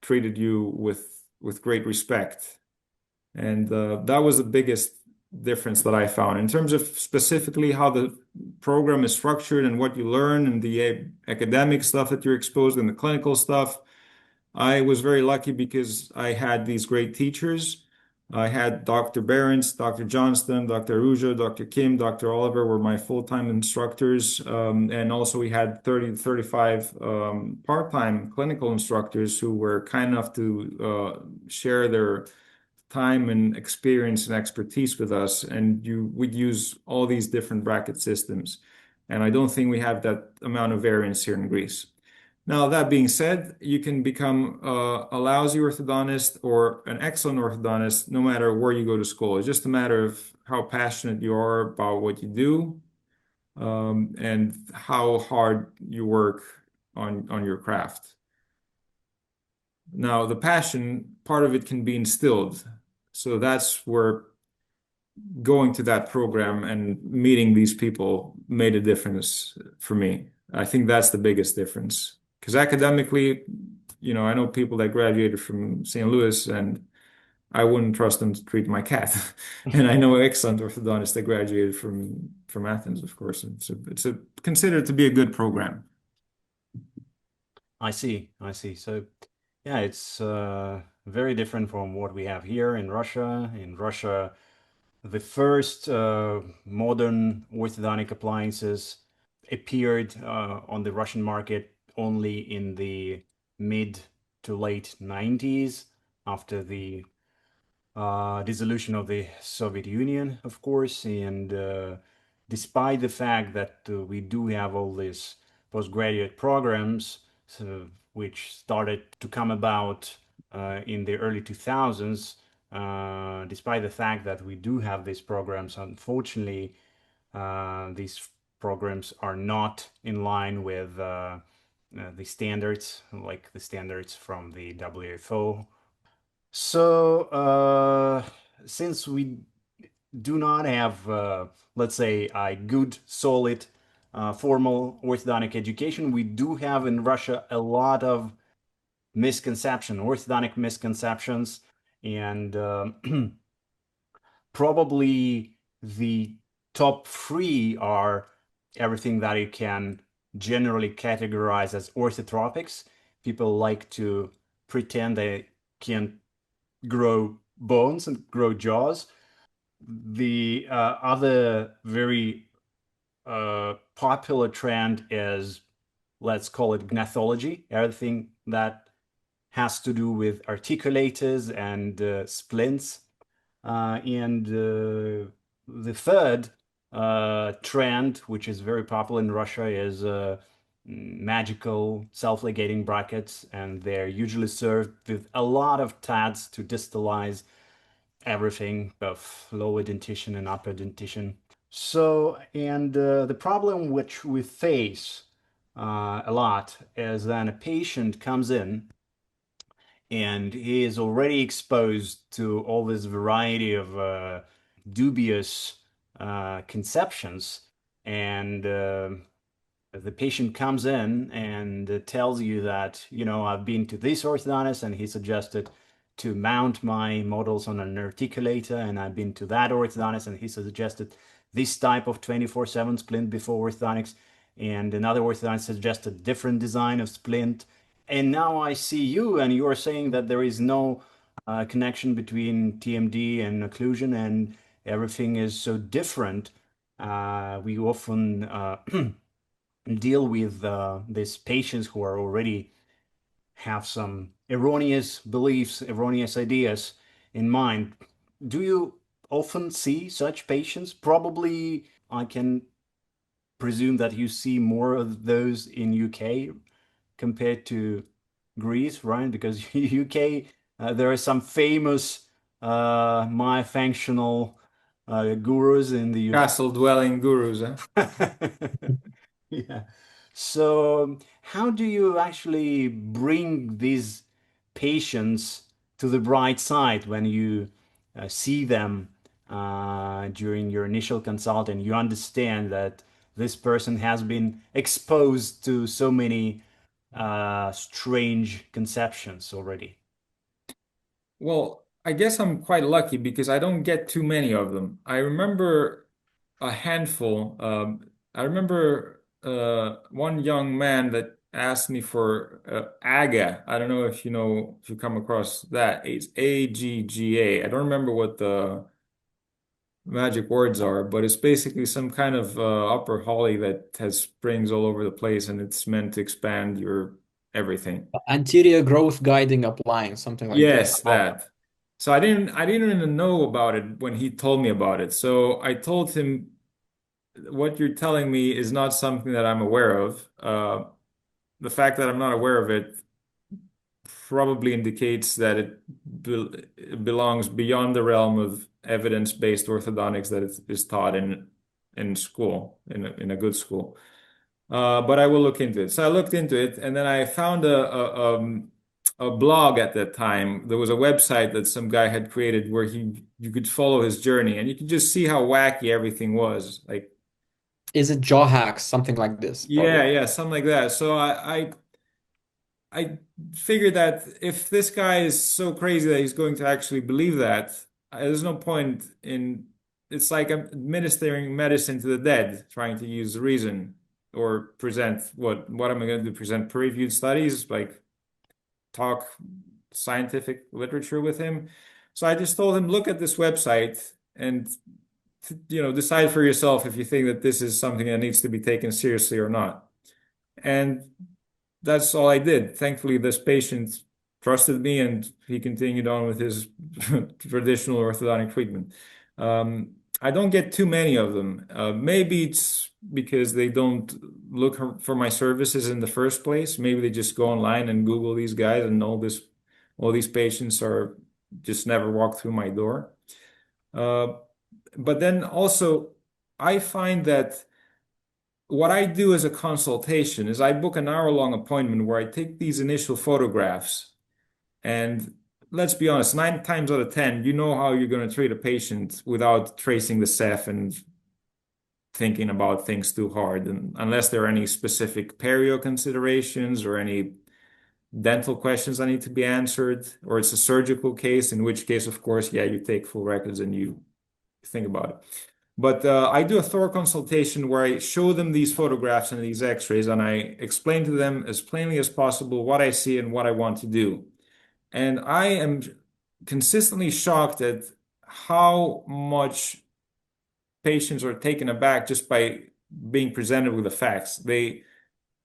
treated you with great respect. And that was the biggest difference that I found in terms of specifically how the program is structured and what you learn and the academic stuff that you're exposed and the clinical stuff. I was very lucky because I had these great teachers. I had Dr. Behrens, Dr. Johnston, Dr. Arujo, Dr. Kim, Dr. Oliver were my full-time instructors. And also we had 30 to 35 part-time clinical instructors who were kind enough to share their time and experience and expertise with us. And we'd use all these different bracket systems. And I don't think we have that amount of variance here in Greece. Now, that being said, you can become a lousy orthodontist or an excellent orthodontist no matter where you go to school. It's just a matter of how passionate you are about what you do, and how hard you work on your craft. Now, the passion, part of it can be instilled. So that's where going to that program and meeting these people made a difference for me. I think that's the biggest difference. Because academically, I know people that graduated from St. Louis and I wouldn't trust them to treat my cat. And I know excellent orthodontists that graduated from Athens, of course. It's considered to be a good program. I see. I see. So, yeah, it's very different from what we have here in Russia. In Russia, the first modern orthodontic appliances appeared on the Russian market only in the mid to late 90s after the dissolution of the Soviet Union, of course. And despite the fact that we do have all these postgraduate programs, which started to come about in the early 2000s, despite the fact that we do have these programs, unfortunately, these programs are not in line with the standards, like the standards from the WFO. So, since we do not have, let's say, a good, solid, formal orthodontic education, we do have in Russia a lot of orthodontic misconceptions, and probably the top three are everything that you can generally categorize as orthotropics. People like to pretend they can grow bones and grow jaws. The other very popular trend is, let's call it gnathology, everything that has to do with articulators and splints. And the third trend, which is very popular in Russia, is magical self-ligating brackets, and they're usually served with a lot of TADs to distalize everything, both lower dentition and upper dentition. So, and the problem which we face a lot is then a patient comes in and he is already exposed to all this variety of dubious conceptions, and the patient comes in and tells you that, I've been to this orthodontist and he suggested to mount my models on an articulator, and I've been to that orthodontist and he suggested this type of 24/7 splint before orthodontics, and another orthodontist suggested different design of splint. And now I see you and you're saying that there is no connection between TMD and occlusion and everything is so different. We often deal with these patients who are already have some erroneous beliefs, erroneous ideas in mind. Do you often see such patients? Probably I can presume that you see more of those in UK compared to Greece, right? Because UK, there are some famous myofunctional gurus in the UK. Castle dwelling gurus, huh? Yeah. So, how do you actually bring these patients to the bright side when you see them during your initial consult and you understand that this person has been exposed to so many strange conceptions already? Well, I guess I'm quite lucky because I don't get too many of them. I remember a handful. I remember one young man that asked me for AGA. I don't know if if you come across that. It's AGGA. I don't remember what the magic words are, but it's basically some kind of upper holly that has springs all over the place, and it's meant to expand your everything. Anterior growth guiding appliance, something like that. Yes, that. So I didn't even know about it when he told me about it. So I told him what you're telling me is not something that I'm aware of. The fact that I'm not aware of it probably indicates that it belongs beyond the realm of evidence-based orthodontics that is taught in school, in a good school. But I will look into it. So I looked into it, and then I found a blog at that time. There was a website that some guy had created where you could follow his journey, and you could just see how wacky everything was. Like, Is it jaw hacks, something like this, yeah, probably? yeah, something like that. So I figured that if this guy is so crazy that he's going to actually believe that, there's no point in. It's like administering medicine to the dead, trying to use reason or present what am I going to do? Present peer-reviewed studies, like talk scientific literature with him. So I just told him, look at this website and decide for yourself if you think that this is something that needs to be taken seriously or not. And that's all I did. Thankfully, this patient trusted me and he continued on with his traditional orthodontic treatment. I don't get too many of them. Maybe it's because they don't look for my services in the first place. Maybe they just go online and Google these guys and all these patients are just never walk through my door. Uh, but then also, I find that what I do as a consultation is I book an hour-long appointment where I take these initial photographs. And let's be honest, 9 times out of 10, you know how you're going to treat a patient without tracing the ceph and thinking about things too hard. And unless there are any specific perio considerations or any dental questions that need to be answered, or it's a surgical case, in which case, of course, yeah, you take full records and you think about it. But I do a thorough consultation where I show them these photographs and these x-rays, and I explain to them as plainly as possible what I see and what I want to do. And I am consistently shocked at how much patients are taken aback just by being presented with the facts. They're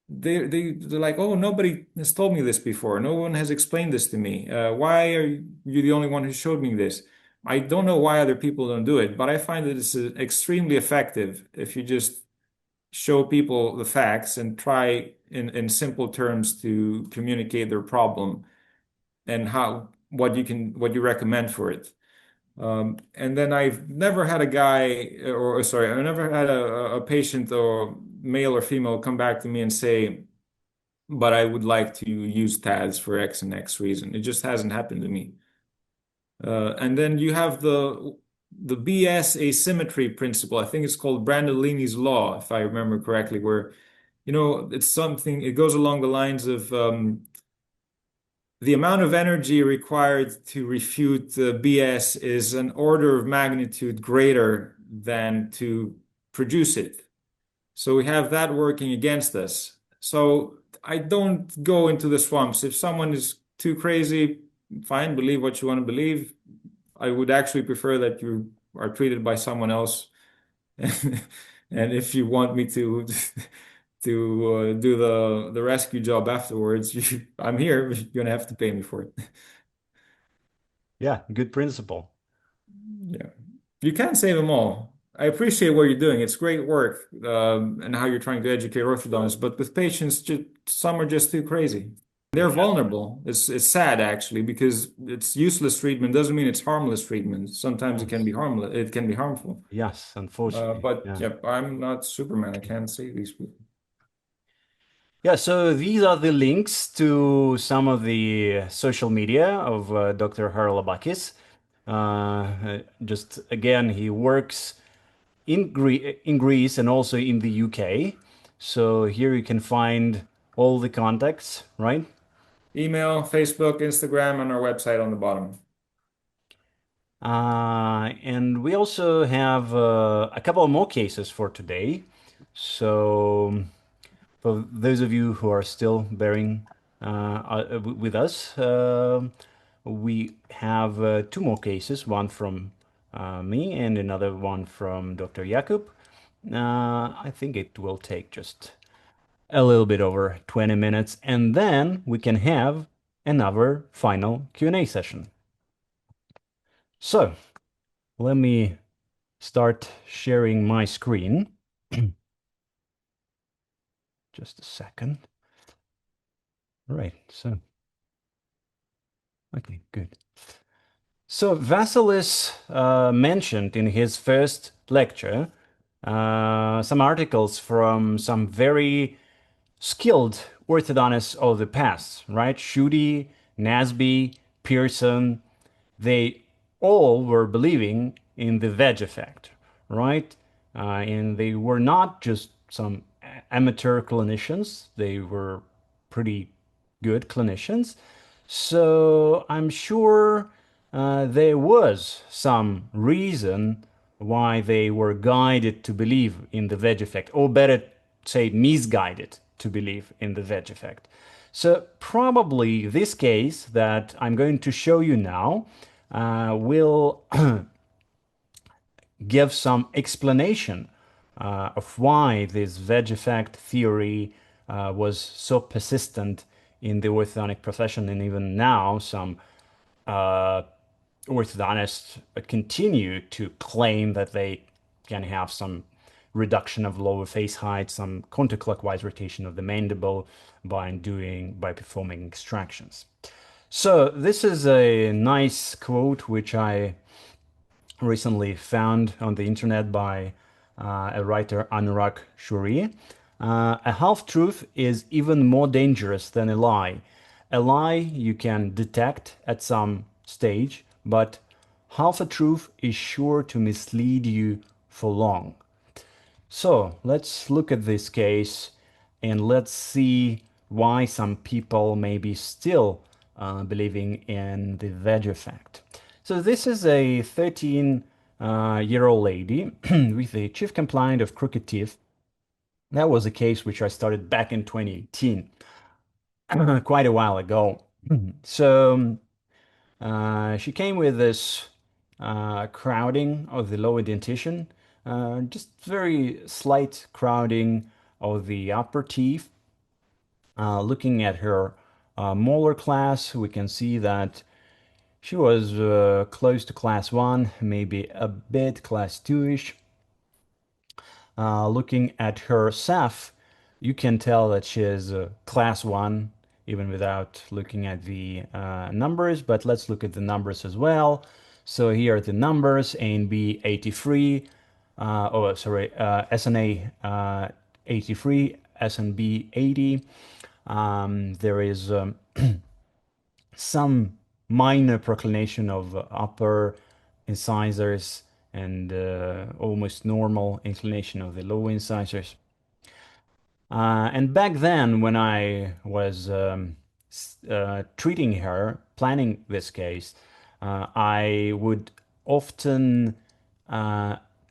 like, oh, nobody has told me this before. No one has explained this to me. Why are you the only one who showed me this? I don't know why other people don't do it, but I find that it's extremely effective if you just show people the facts and try in simple terms to communicate their problem and what you recommend for it. And then I've never had a guy, or sorry, I've never had a patient or male or female come back to me and say, but I would like to use TADS for X and X reason. It just hasn't happened to me. And then you have the BS asymmetry principle. I think it's called Brandolini's law, if I remember correctly, where it's something. It goes along the lines of the amount of energy required to refute the BS is an order of magnitude greater than to produce it. So we have that working against us. So I don't go into the swamps. If someone is too crazy, fine, believe what you want to believe. I would actually prefer that you are treated by someone else. And if you want me to do the rescue job afterwards, I'm here. You're gonna have to pay me for it. Yeah, good principle. Yeah, you can't save them all. I appreciate what you're doing. It's great work, and how you're trying to educate orthodontists. But with patients, some are just too crazy. They're Yeah. vulnerable. It's sad actually because it's useless treatment doesn't mean it's harmless treatment. Sometimes it can Yes. be harmless. It can be harmful. Yes, unfortunately. But Yeah. yep, I'm not Superman. I can't save these people. Yeah, so these are the links to some of the social media of Dr. Haralabakis. Just again, he works in Greece and also in the UK. So here you can find all the contacts, right? Email, Facebook, Instagram, and our website on the bottom. And we also have a couple more cases for today. So for those of you who are still bearing with us, we have two more cases, one from me and another one from Dr. Yakoub. I think it will take just a little bit over 20 minutes, and then we can have another final Q&A session. So let me start sharing my screen. Just a second. All right, so, okay, good. So Vasilis mentioned in his first lecture some articles from some very skilled orthodontists of the past, right? Schutte, Nasby, Pearson, they all were believing in the veg effect, right? And they were not just some amateur clinicians, they were pretty good clinicians. So I'm sure there was some reason why they were guided to believe in the veg effect, or better say, misguided to believe in the veg effect. So probably this case that I'm going to show you now will give some explanation of why this veg effect theory was so persistent in the orthodontic profession, and even now some uh, orthodontists continue to claim that they can have some reduction of lower face height, some counterclockwise rotation of the mandible by performing extractions. So this is a nice quote which I recently found on the internet by a writer, Anurag Shuri. A half-truth is even more dangerous than a lie. A lie you can detect at some stage, but half a truth is sure to mislead you for long. So let's look at this case and let's see why some people may be still believing in the veg effect. So this is a 13-year-old lady with a chief complaint of crooked teeth. That was a case which I started back in 2018, quite a while ago. So she came with this crowding of the lower dentition, just very slight crowding of the upper teeth. Looking at her molar class, we can see that she was close to class 1, maybe a bit class 2-ish. Looking at her SAF, you can tell that she is class 1, even without looking at the numbers, but let's look at the numbers as well. So here are the numbers: A and B 83, SNA 83, SNB 80. There is some minor proclination of upper incisors and almost normal inclination of the lower incisors. And back then, when I was treating her, planning this case, I would often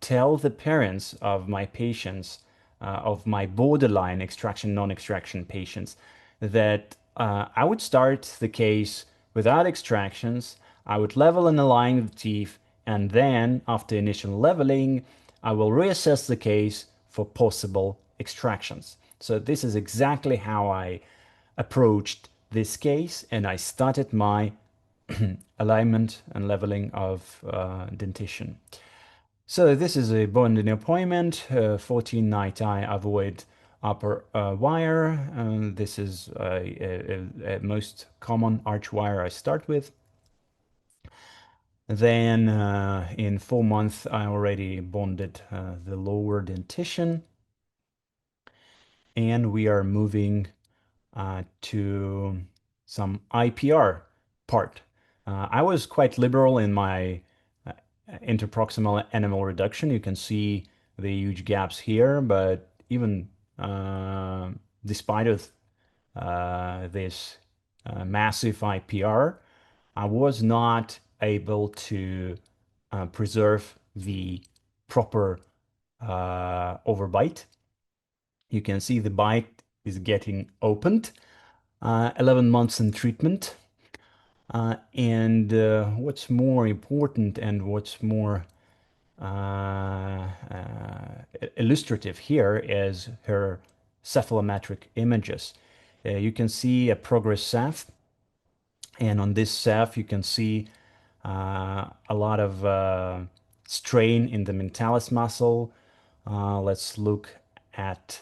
tell the parents of my patients, of my borderline extraction, non-extraction patients, that I would start the case without extractions. I would level and align the teeth, and then, after initial leveling, I will reassess the case for possible extractions. So this is exactly how I approached this case, and I started my alignment and leveling of dentition. So this is a bonding appointment, 14 night eye avoid upper wire, and this is a most common arch wire I start with. Then in 4 months I already bonded the lower dentition, and we are moving to some IPR part. I was quite liberal in my interproximal enamel reduction. You can see the huge gaps here, but even despite of this massive IPR, I was not able to preserve the proper overbite. You can see the bite is getting opened. 11 months in treatment. And what's more important and what's more illustrative here is her cephalometric images. You can see a progress ceph, and on this ceph you can see a lot of strain in the mentalis muscle, Let's look at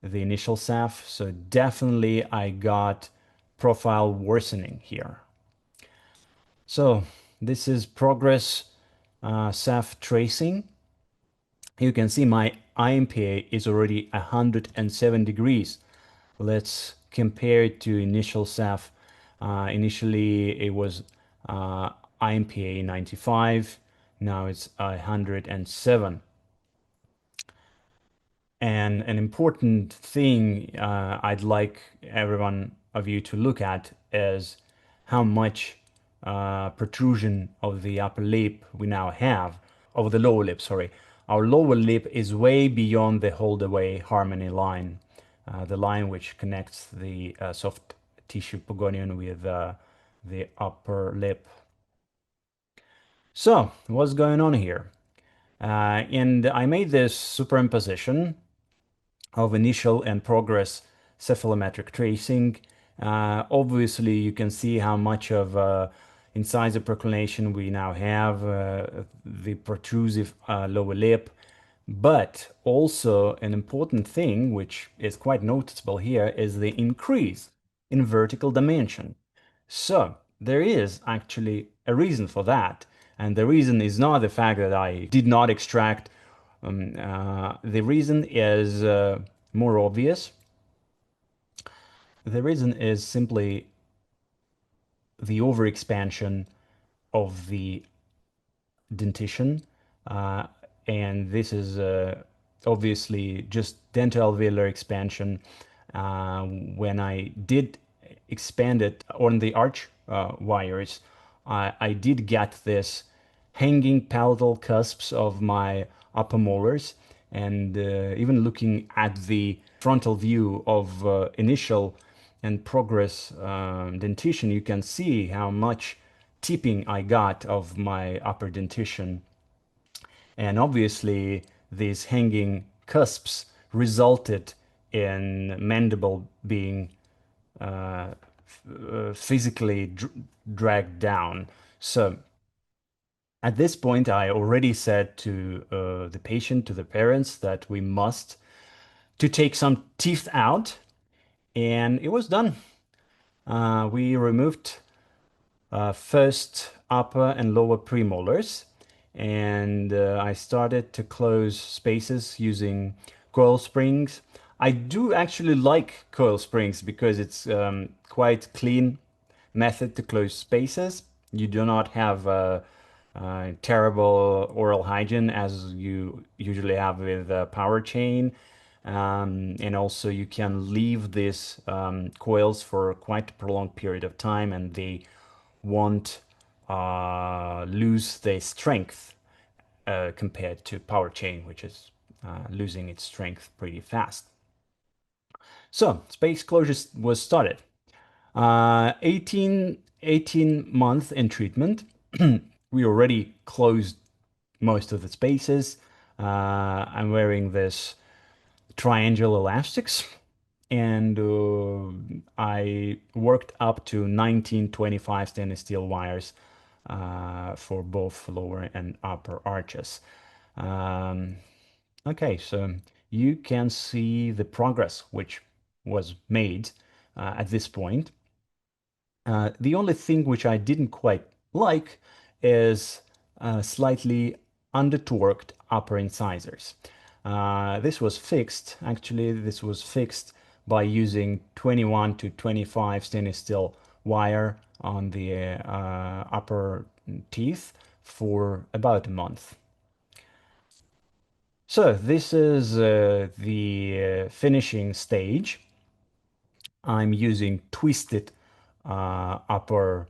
the initial SAF. So definitely I got profile worsening here. So this is progress SAF tracing. You can see my IMPA is already 107 degrees. Let's compare it to initial SAF. Initially it was IMPA 95. Now it's 107. And an important thing I'd like everyone of you to look at is how much protrusion of the upper lip we now have, of the lower lip, sorry. Our lower lip is way beyond the hold away harmony line, the line which connects the soft tissue pogonion with the upper lip. So, what's going on here? And I made this superimposition of initial and progress cephalometric tracing. Obviously, you can see how much of incisor proclination we now have, the protrusive lower lip, but also an important thing, which is quite noticeable here, is the increase in vertical dimension. So there is actually a reason for that. And the reason is not the fact that I did not extract. The reason is more obvious. The reason is simply the overexpansion of the dentition. Uh, and this is obviously just dental-alveolar expansion. When I did expand it on the arch wires, I did get this hanging palatal cusps of my upper molars. And even looking at the frontal view of initial and progress dentition, you can see how much tipping I got of my upper dentition. And obviously, these hanging cusps resulted in mandible being physically dragged down. So at this point, I already said to the patient, to the parents, that we must to take some teeth out, and it was done. We removed first upper and lower premolars, and I started to close spaces using coil springs. I do actually like coil springs because it's quite clean method to close spaces. You do not have terrible oral hygiene as you usually have with power chain. And also you can leave these coils for quite a prolonged period of time and they won't lose their strength compared to power chain, which is losing its strength pretty fast. So space closure was started. 18 months in treatment. We already closed most of the spaces. I'm wearing this triangle elastics and I worked up to 1925 stainless steel wires for both lower and upper arches. Um, okay, so you can see the progress which was made at this point. The only thing which I didn't quite like is slightly under-torqued upper incisors. This was fixed, actually, this was fixed by using 21 to 25 stainless steel wire on the upper teeth for about a month. So this is the finishing stage. I'm using twisted upper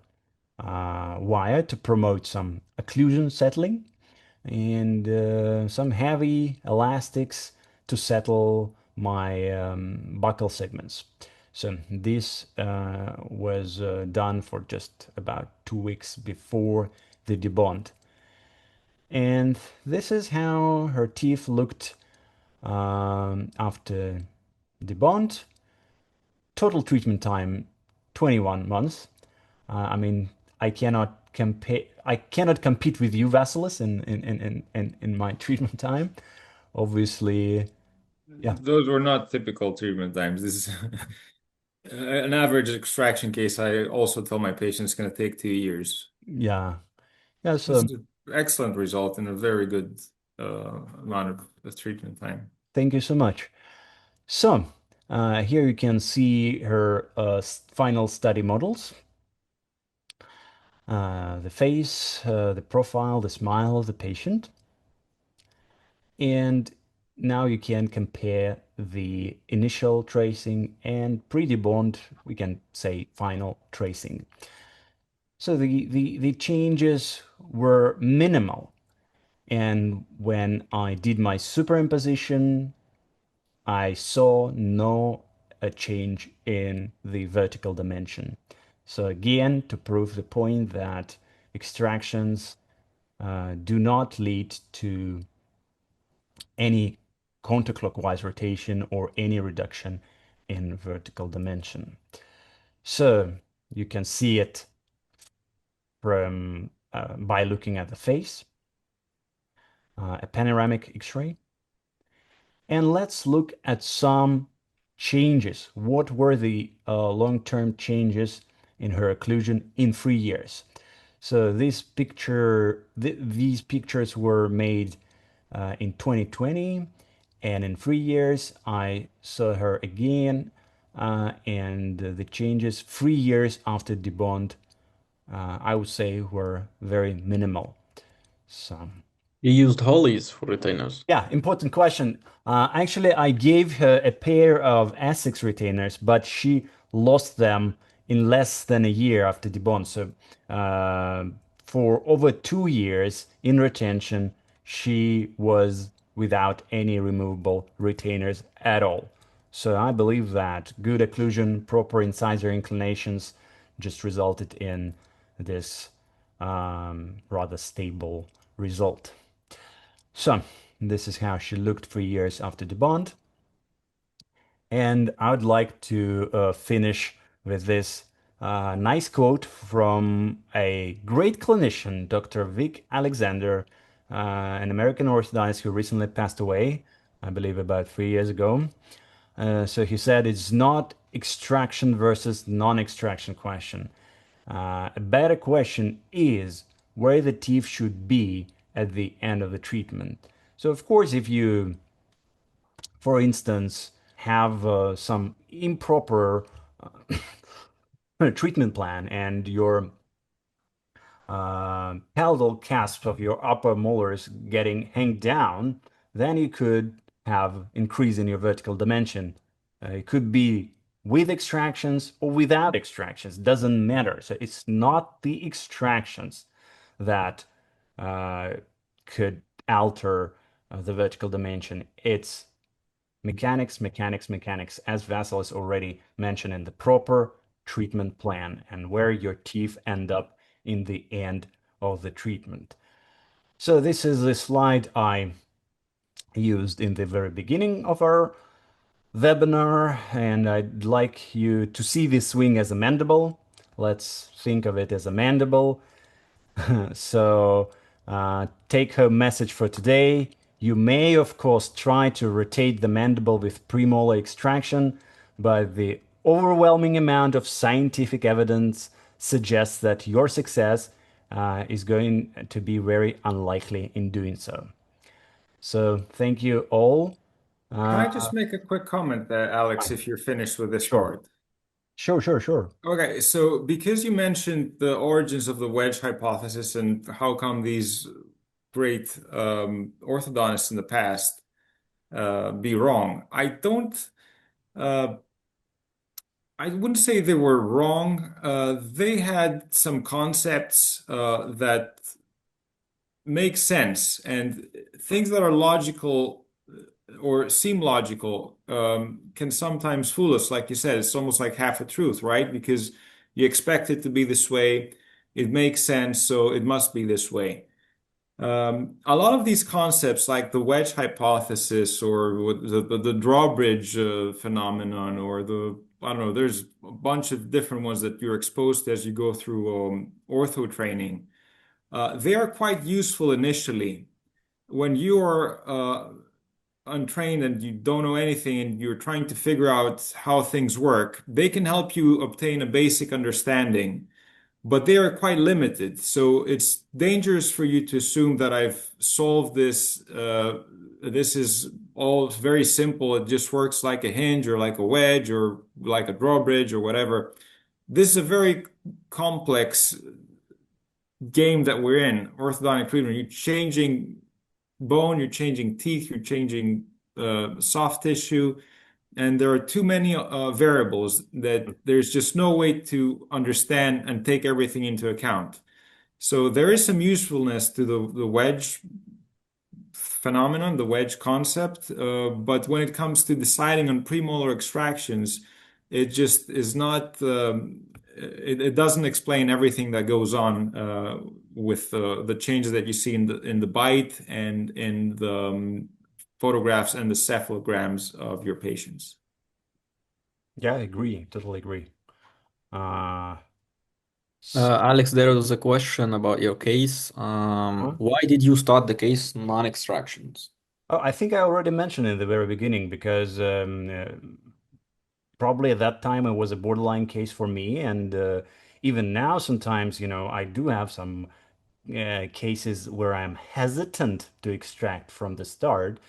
wire to promote some occlusion settling and some heavy elastics to settle my buccal segments. So this was done for just about 2 weeks before the debond. And this is how her teeth looked after debond. Total treatment time 21 months. I mean, I cannot compare. I cannot compete with you, Vasilis, in my treatment time. obviously, yeah, Those were not typical treatment times. This is an average extraction case. I also tell my patients it's going to take 2 years. yeah, yeah. This So is an excellent result and a very good amount of treatment time. thank you so much. So here you can see her final study models. The face, the profile, the smile of the patient. And now you can compare the initial tracing and pre-debond, we can say final tracing. So the changes were minimal. And when I did my superimposition, I saw no change in the vertical dimension. So again, to prove the point that extractions do not lead to any counterclockwise rotation or any reduction in vertical dimension. So you can see it from by looking at the face, a panoramic X-ray. And let's look at some changes. What were the long-term changes in her occlusion in 3 years? So these pictures were made in 2020, and in 3 years I saw her again, and the changes 3 years after debond, I would say, were very minimal. So. You used Hollies for retainers. Yeah, important question. Actually, I gave her a pair of Essex retainers, but she lost them in less than a year after the bond. So, for over 2 years in retention, she was without any removable retainers at all. So, I believe that good occlusion, proper incisor inclinations just resulted in this rather stable result. So, this is how she looked 3 years after the bond. And I would like to finish with this nice quote from a great clinician, Dr. Vic Alexander, an American orthodontist who recently passed away, I believe about 3 years ago. So he said it's not extraction versus non-extraction question. A better question is where the teeth should be at the end of the treatment. So, of course, if you, for instance, have some improper treatment plan and your palatal cusp of your upper molars getting hang down, then you could have increase in your vertical dimension. It could be with extractions or without extractions, doesn't matter. So it's not the extractions that uh, could alter the vertical dimension. It's mechanics, mechanics, mechanics, as Vasilis already mentioned in the proper treatment plan and where your teeth end up in the end of the treatment. So this is the slide I used in the very beginning of our webinar, and I'd like you to see this wing as a mandible. Let's think of it as a mandible. So take home message for today. You may, of course, try to rotate the mandible with premolar extraction, but the overwhelming amount of scientific evidence suggests that your success is going to be very unlikely in doing so. So thank you all. Can I just make a quick comment there, Alex, if you're finished with this Sure. part? Sure. Okay, so because you mentioned the origins of the wedge hypothesis and how come these great orthodontists in the past be wrong, uh, I wouldn't say they were wrong. They had some concepts that make sense and things that are logical or seem logical can sometimes fool us. Like you said, it's almost like half a truth, right? Because you expect it to be this way, it makes sense, so it must be this way. A lot of these concepts, like the wedge hypothesis or the drawbridge phenomenon, or I don't know, there's a bunch of different ones that you're exposed to as you go through ortho training. They are quite useful initially when you are untrained and you don't know anything and you're trying to figure out how things work, they can help you obtain a basic understanding, but they are quite limited. So it's dangerous for you to assume that I've solved this. This is all very simple. It just works like a hinge or like a wedge or like a drawbridge or whatever. This is a very complex game that we're in, orthodontic treatment. You're changing bone, you're changing teeth, you're changing soft tissue, and there are too many variables that there's just no way to understand and take everything into account. So there is some usefulness to the wedge phenomenon, the wedge concept, but when it comes to deciding on premolar extractions, it just is not. It doesn't explain everything that goes on with the changes that you see in the bite and in the photographs and the cephalograms of your patients. Yeah, I agree. Totally agree. Uh, Alex, there was a question about your case. so, Why did you start the case non-extractions? oh, I think I already mentioned in the very beginning because probably at that time it was a borderline case for me, and even now sometimes, I do have some cases where I'm hesitant to extract from the start,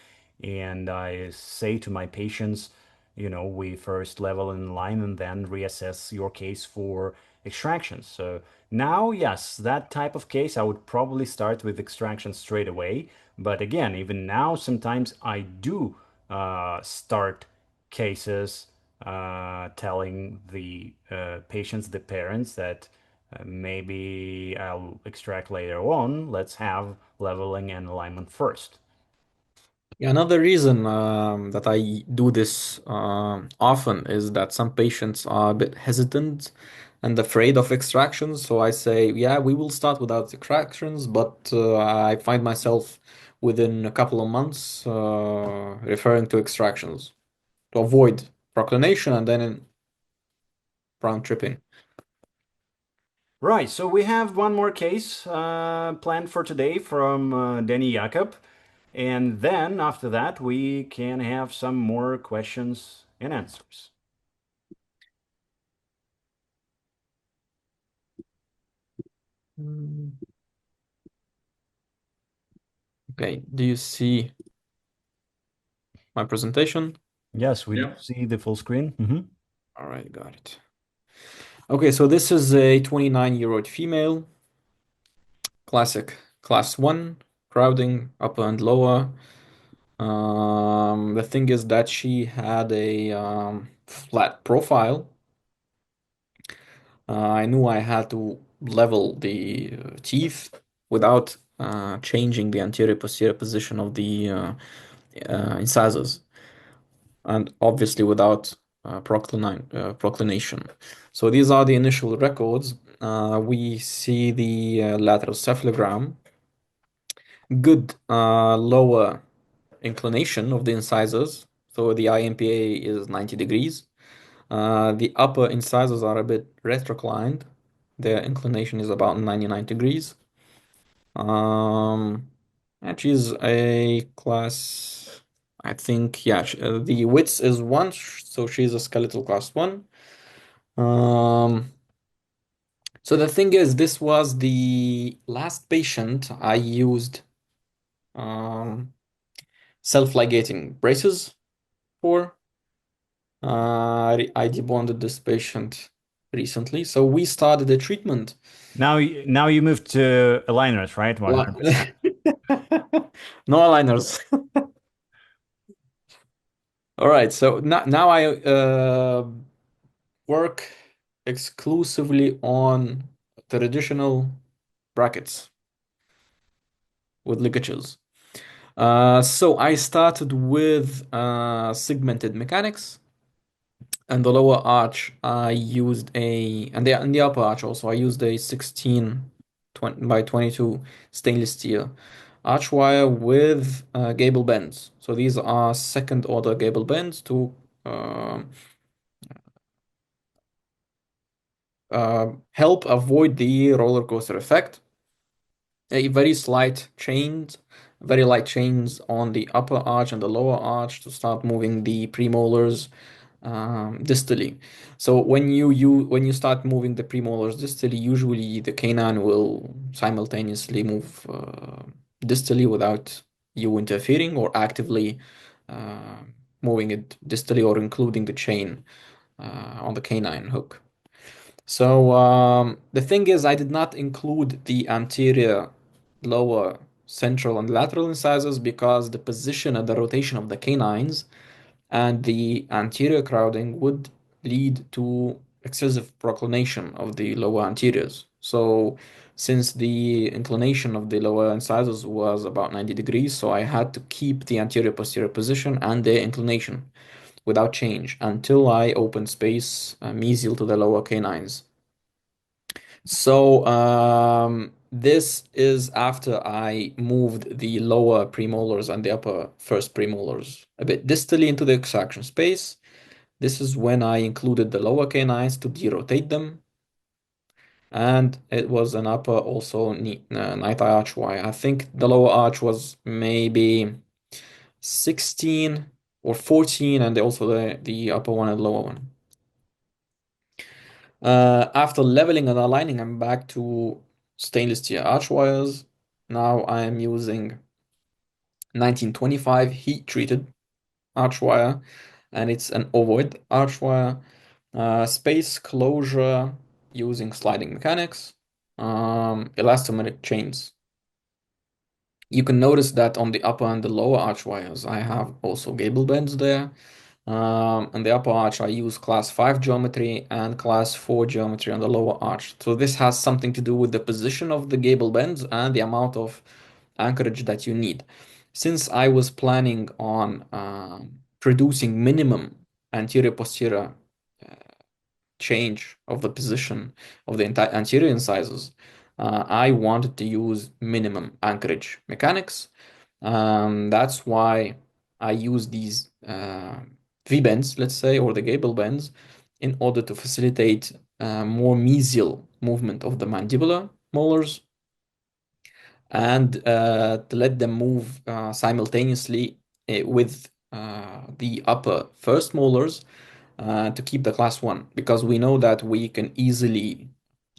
and I say to my patients, we first level in line and then reassess your case for extraction. So now, yes, that type of case, I would probably start with extraction straight away. But again, even now, sometimes I do start cases telling the patients, the parents, that maybe I'll extract later on. Let's have leveling and alignment first. Yeah, another reason that I do this often is that some patients are a bit hesitant and afraid of extractions. So I say, yeah, we will start without extractions, but I find myself within a couple of months referring to extractions to avoid proclination and then round tripping. Right, so we have one more case planned for today from Danny Yakoub. And then after that, we can have some more questions and answers. Mm. Okay, do you see my presentation? Yes, we do Yeah. see the full screen. Mm-hmm. All right, got it. Okay, so this is a 29-year-old female, classic class 1, crowding, upper and lower. The thing is that she had a flat profile. I knew I had to level the teeth without changing the anterior posterior position of the incisors, and obviously without proclination. So these are the initial records. We see the lateral cephalogram, good lower inclination of the incisors. So the IMPA is 90 degrees. The upper incisors are a bit retroclined. Their inclination is about 99 degrees. Um, and she's a class, I think, yeah, the width is 1, so she's a skeletal class 1. Um, so the thing is, this was the last patient I used um, self-ligating braces for. I debonded this patient recently, so we started the treatment. Now you move to aligners, right? Li- 100%. No aligners. All right, so now I work exclusively on traditional brackets with ligatures. So I started with segmented mechanics, and the lower arch I used and the upper arch also I used a 16 by 22 stainless steel arch wire with gable bends. So these are second order gable bends to um help avoid the roller coaster effect. A very slight change very light chains on the upper arch and the lower arch to start moving the premolars distally. So when you start moving the premolars distally, usually the canine will simultaneously move distally without you interfering or actively uh, moving it distally or including the chain on the canine hook. So the thing is, I did not include the anterior, lower, central, and lateral incisors because the position and the rotation of the canines and the anterior crowding would lead to excessive proclination of the lower anteriors. So since the inclination of the lower incisors was about 90 degrees, so I had to keep the anterior posterior position and their inclination without change until I opened space mesial to the lower canines. So this is after I moved the lower premolars and the upper first premolars a bit distally into the extraction space. This is when I included the lower canines to derotate them. And it was an upper also night arch wire. I think the lower arch was maybe 16 or 14, and also the upper one and lower one. After leveling and aligning, I'm back to stainless steel arch wires. Now I am using 1925 heat treated arch wire, and it's an ovoid arch wire. Space closure using sliding mechanics, elastomeric chains. You can notice that on the upper and the lower arch wires, I have also gable bends there. On the upper arch, I use class 5 geometry and class 4 geometry on the lower arch. So this has something to do with the position of the gable bends and the amount of anchorage that you need. Since I was planning on producing minimum anterior posterior change of the position of the entire anterior incisors, I wanted to use minimum anchorage mechanics. That's why I use these V-bends, let's say, or the gable bends, in order to facilitate more mesial movement of the mandibular molars and to let them move simultaneously with the upper first molars to keep the class 1, because we know that we can easily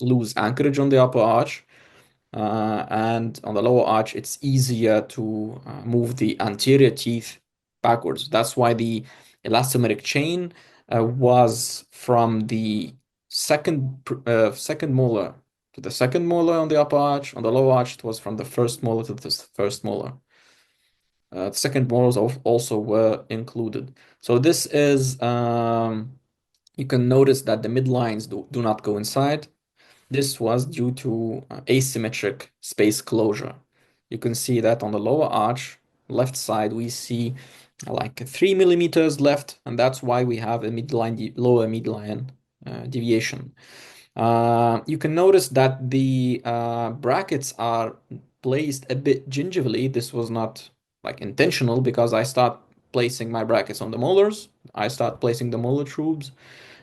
lose anchorage on the upper arch, and on the lower arch it's easier to move the anterior teeth backwards. That's why the elastomeric chain was from the second molar to the second molar on the upper arch. On the lower arch it was from the first molar to the first molar. The second molars also were included. So this is you can notice that the midlines do not go inside. This was due to asymmetric space closure. You can see that on the lower arch, left side, we see like 3 millimeters left, and that's why we have a midline, lower midline deviation. You can notice that the brackets are placed a bit gingivally. This was not like intentional because I start placing my brackets on the molars. I start placing the molar tubes,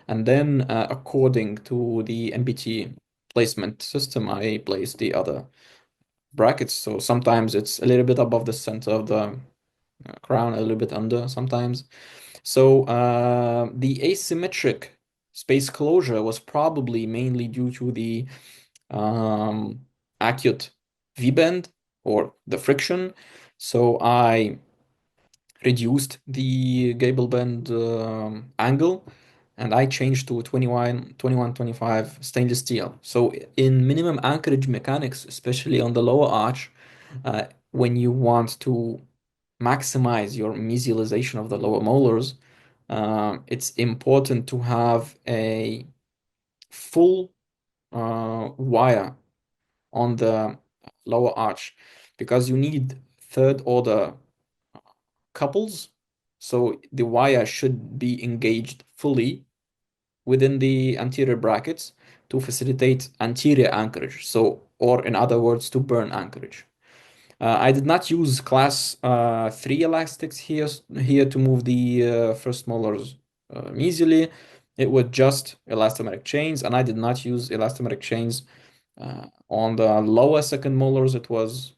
and then according to the MBT placement system, I place the other brackets. So sometimes it's a little bit above the center of the crown, a little bit under sometimes. So the asymmetric space closure was probably mainly due to the acute V-bend or the friction. So I reduced the gable bend angle, and I changed to 2125 stainless steel. So in minimum anchorage mechanics, especially on the lower arch, when you want to maximize your mesialization of the lower molars, it's important to have a full wire on the lower arch because you need third order couples. So the wire should be engaged fully within the anterior brackets to facilitate anterior anchorage. So, or in other words, to burn anchorage. I did not use class 3 elastics here to move the first molars mesially. It was just elastomeric chains, and I did not use elastomeric chains on the lower second molars. It was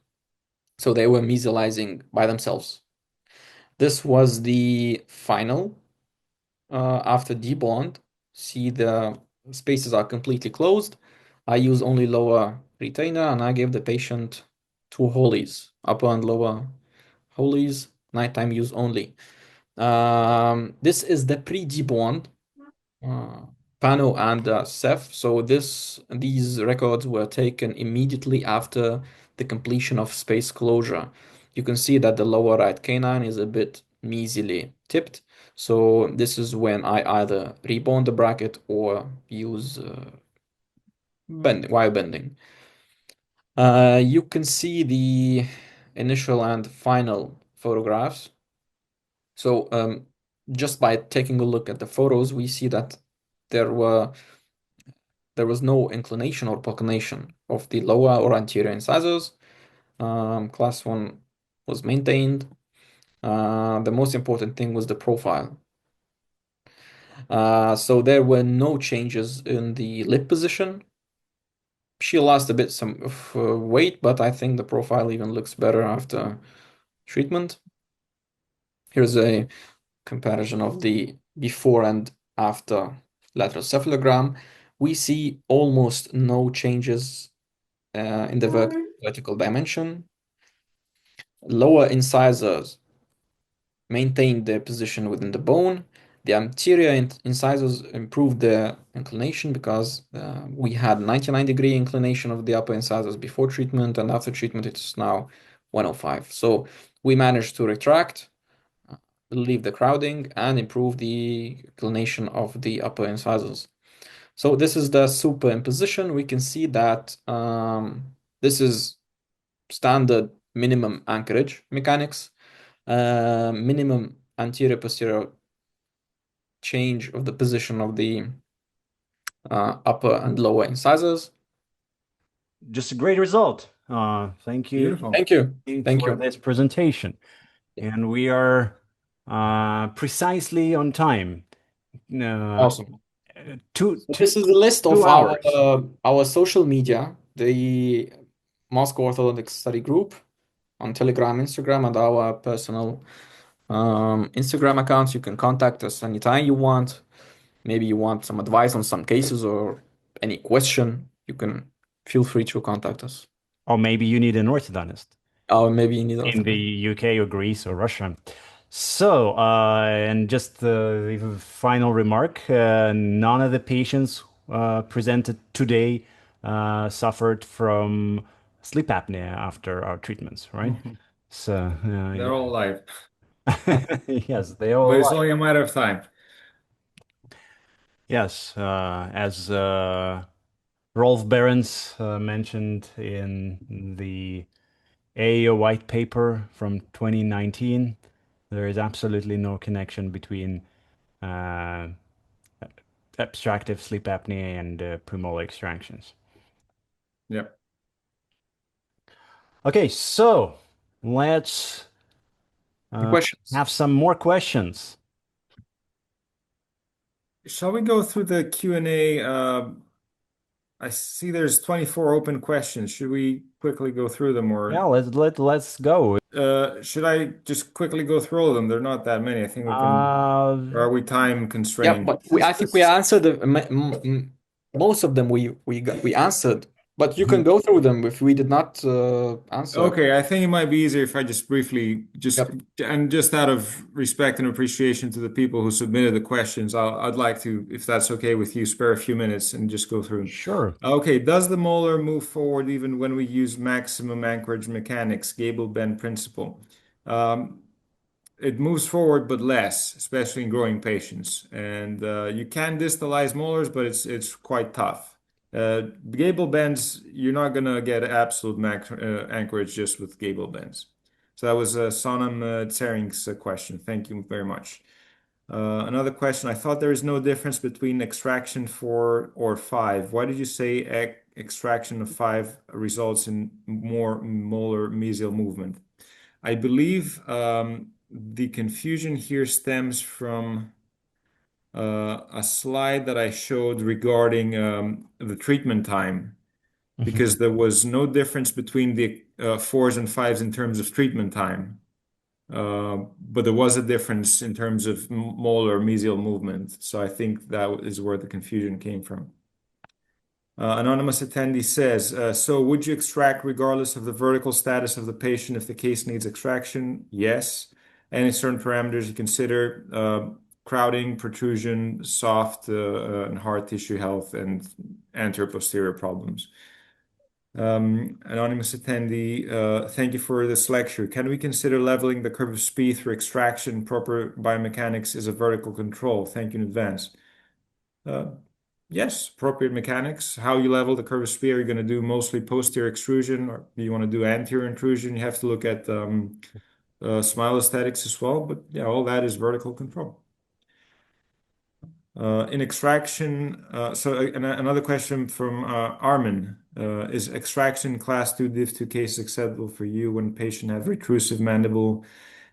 So they were mesializing by themselves. This was the final. After debond, see the spaces are completely closed. I use only lower retainer and I gave the patient two Holeys, upper and lower Holeys, nighttime use only. This is the pre-debond uh, Pano and Ceph. So these records were taken immediately after the completion of space closure. You can see that the lower right canine is a bit mesily tipped. So this is when I either rebond the bracket or use bending while bending. You can see the initial and final photographs. So just by taking a look at the photos, we see that there were there was no inclination or proclination of the lower or anterior incisors. Class 1 was maintained. The most important thing was the profile. So there were no changes in the lip position. She lost a bit some of weight, but I think the profile even looks better after treatment. Here's a comparison of the before and after lateral cephalogram. We see almost no changes in the vertical dimension. Lower incisors maintained their position within the bone. The anterior incisors improved their inclination because we had 99-degree inclination of the upper incisors before treatment, and after treatment it's now 105. So we managed to retract, relieve the crowding, and improve the inclination of the upper incisors. So this is the superimposition. We can see that this is standard minimum anchorage mechanics, minimum anterior posterior change of the position of the upper and lower incisors. Just a great result. Thank you Beautiful. Thank you. Thank for you. this presentation. And we are precisely on time. Awesome. Two, So two, this is a list of 2 hours. our social media, the Moscow Orthodontic Study Group on Telegram, Instagram, and our personal Instagram accounts. You can contact us anytime you want. Maybe you want some advice on some cases or any question, you can feel free to contact us. Or maybe you need an orthodontist Or maybe you need in the orthodontic. UK or Greece or Russia. So, and just the final remark, none of the patients presented today suffered from sleep apnea after our treatments, right? So, They're all alive, yes, they all but it's alive. only a matter of time. Yes, as Rolf Behrens mentioned in the a white paper from 2019, there is absolutely no connection between uh, obstructive sleep apnea and premolar extractions. Yeah. Okay, so let's Questions? have some more questions. Shall we go through the Q&A? I see there's 24 open questions. Should we quickly go through them, Yeah, or let's go. should I just quickly go through all of them? They're not that many. I think we can. Or are we time Yeah, constrained? but I think we answered most of them. We answered, but you can go through them if we did not answer. Okay, I think it might be easier if I just briefly, Yep. and just out of respect and appreciation to the people who submitted the questions, I'd like to, if that's okay with you, spare a few minutes and just go through. Sure. Okay, does the molar move forward even when we use maximum anchorage mechanics, gable bend principle? Um, it moves forward, but less, especially in growing patients. And you can distalize molars, but it's quite tough. Gable bends, you're not gonna get absolute max anchorage just with gable bends. So that was Sonam Tsering's question. Thank you very much. Another question. I thought there is no difference between extraction 4 or 5. Why did you say extraction of 5 results in more molar mesial movement? I believe the confusion here stems from a slide that I showed regarding the treatment time. because there was no difference between the 4s and 5s in terms of treatment time. But there was a difference in terms of molar mesial movement. So I think that is where the confusion came from. Anonymous attendee says, so would you extract regardless of the vertical status of the patient if the case needs extraction? Yes. Any certain parameters you consider? Crowding, protrusion, soft and hard tissue health, and anterior posterior problems. Anonymous attendee, thank you for this lecture. Can we consider leveling the curve of speed through extraction? Proper biomechanics is a vertical control. Thank you in advance. Yes, appropriate mechanics. How you level the curve of speed? Are you going to do mostly posterior extrusion, or do you want to do anterior intrusion? You have to look at smile aesthetics as well. But yeah, all that is vertical control. In extraction, another question from Armin. Is extraction class 2 div 2 case acceptable for you when patient have retrusive mandible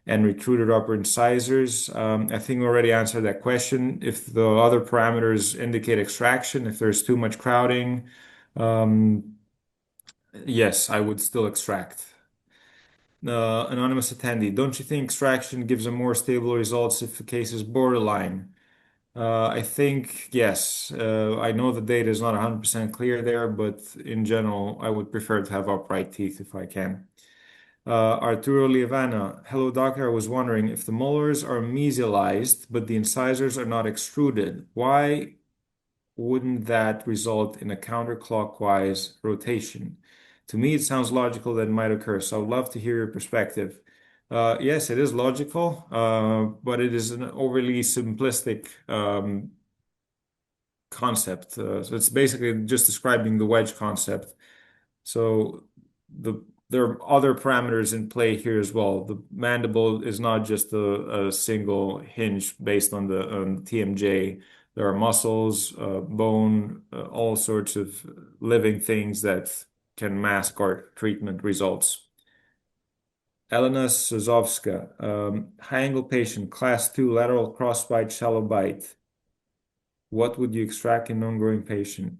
and retruded upper incisors? I think we already answered that question. If the other parameters indicate extraction, if there's too much crowding, yes, I would still extract. Anonymous attendee, don't you think extraction gives a more stable results if the case is borderline? I think yes. I know the data is not 100% clear there, but in general, I would prefer to have upright teeth if I can. Arturo Liavana, hello doctor. I was wondering if the molars are mesialized, but the incisors are not extruded. Why wouldn't that result in a counterclockwise rotation? To me, it sounds logical that it might occur. So I would love to hear your perspective. Yes, it is logical, but it is an overly simplistic concept. So it's basically just describing the wedge concept. So there are other parameters in play here as well. The mandible is not just a single hinge based on the TMJ. There are muscles, bone, all sorts of living things that can mask our treatment results. Elena Sozovska, high angle patient, class 2 lateral crossbite, shallow bite. What would you extract in non-growing patient?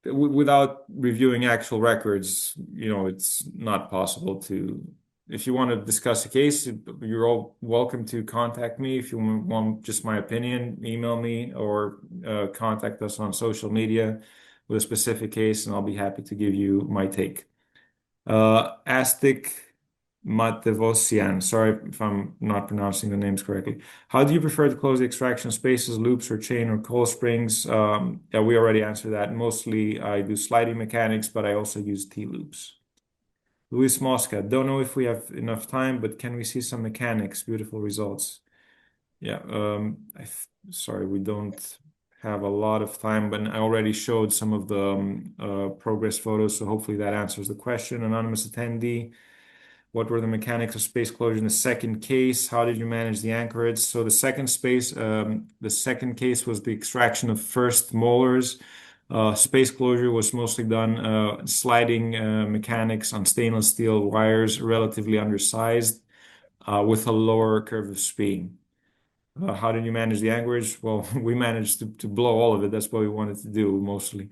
Without reviewing actual records, it's not possible to. If you want to discuss a case, you're all welcome to contact me. If you want just my opinion, email me or contact us on social media with a specific case, and I'll be happy to give you my take. Astic Matevosian, sorry if I'm not pronouncing the names correctly. How do you prefer to close the extraction spaces, loops, or chain or coil springs? Yeah, we already answered that. Mostly I do sliding mechanics, but I also use T-loops. Luis Mosca, don't know if we have enough time, but can we see some mechanics? Beautiful results. Yeah, sorry, we don't have a lot of time, but I already showed some of the progress photos, so hopefully that answers the question. Anonymous attendee, what were the mechanics of space closure in the second case? How did you manage the anchorage? So the second case was the extraction of first molars. Space closure was mostly done sliding mechanics on stainless steel wires, relatively undersized, with a lower curve of speed. How did you manage the anchorage? Well, we managed to blow all of it. That's what we wanted to do mostly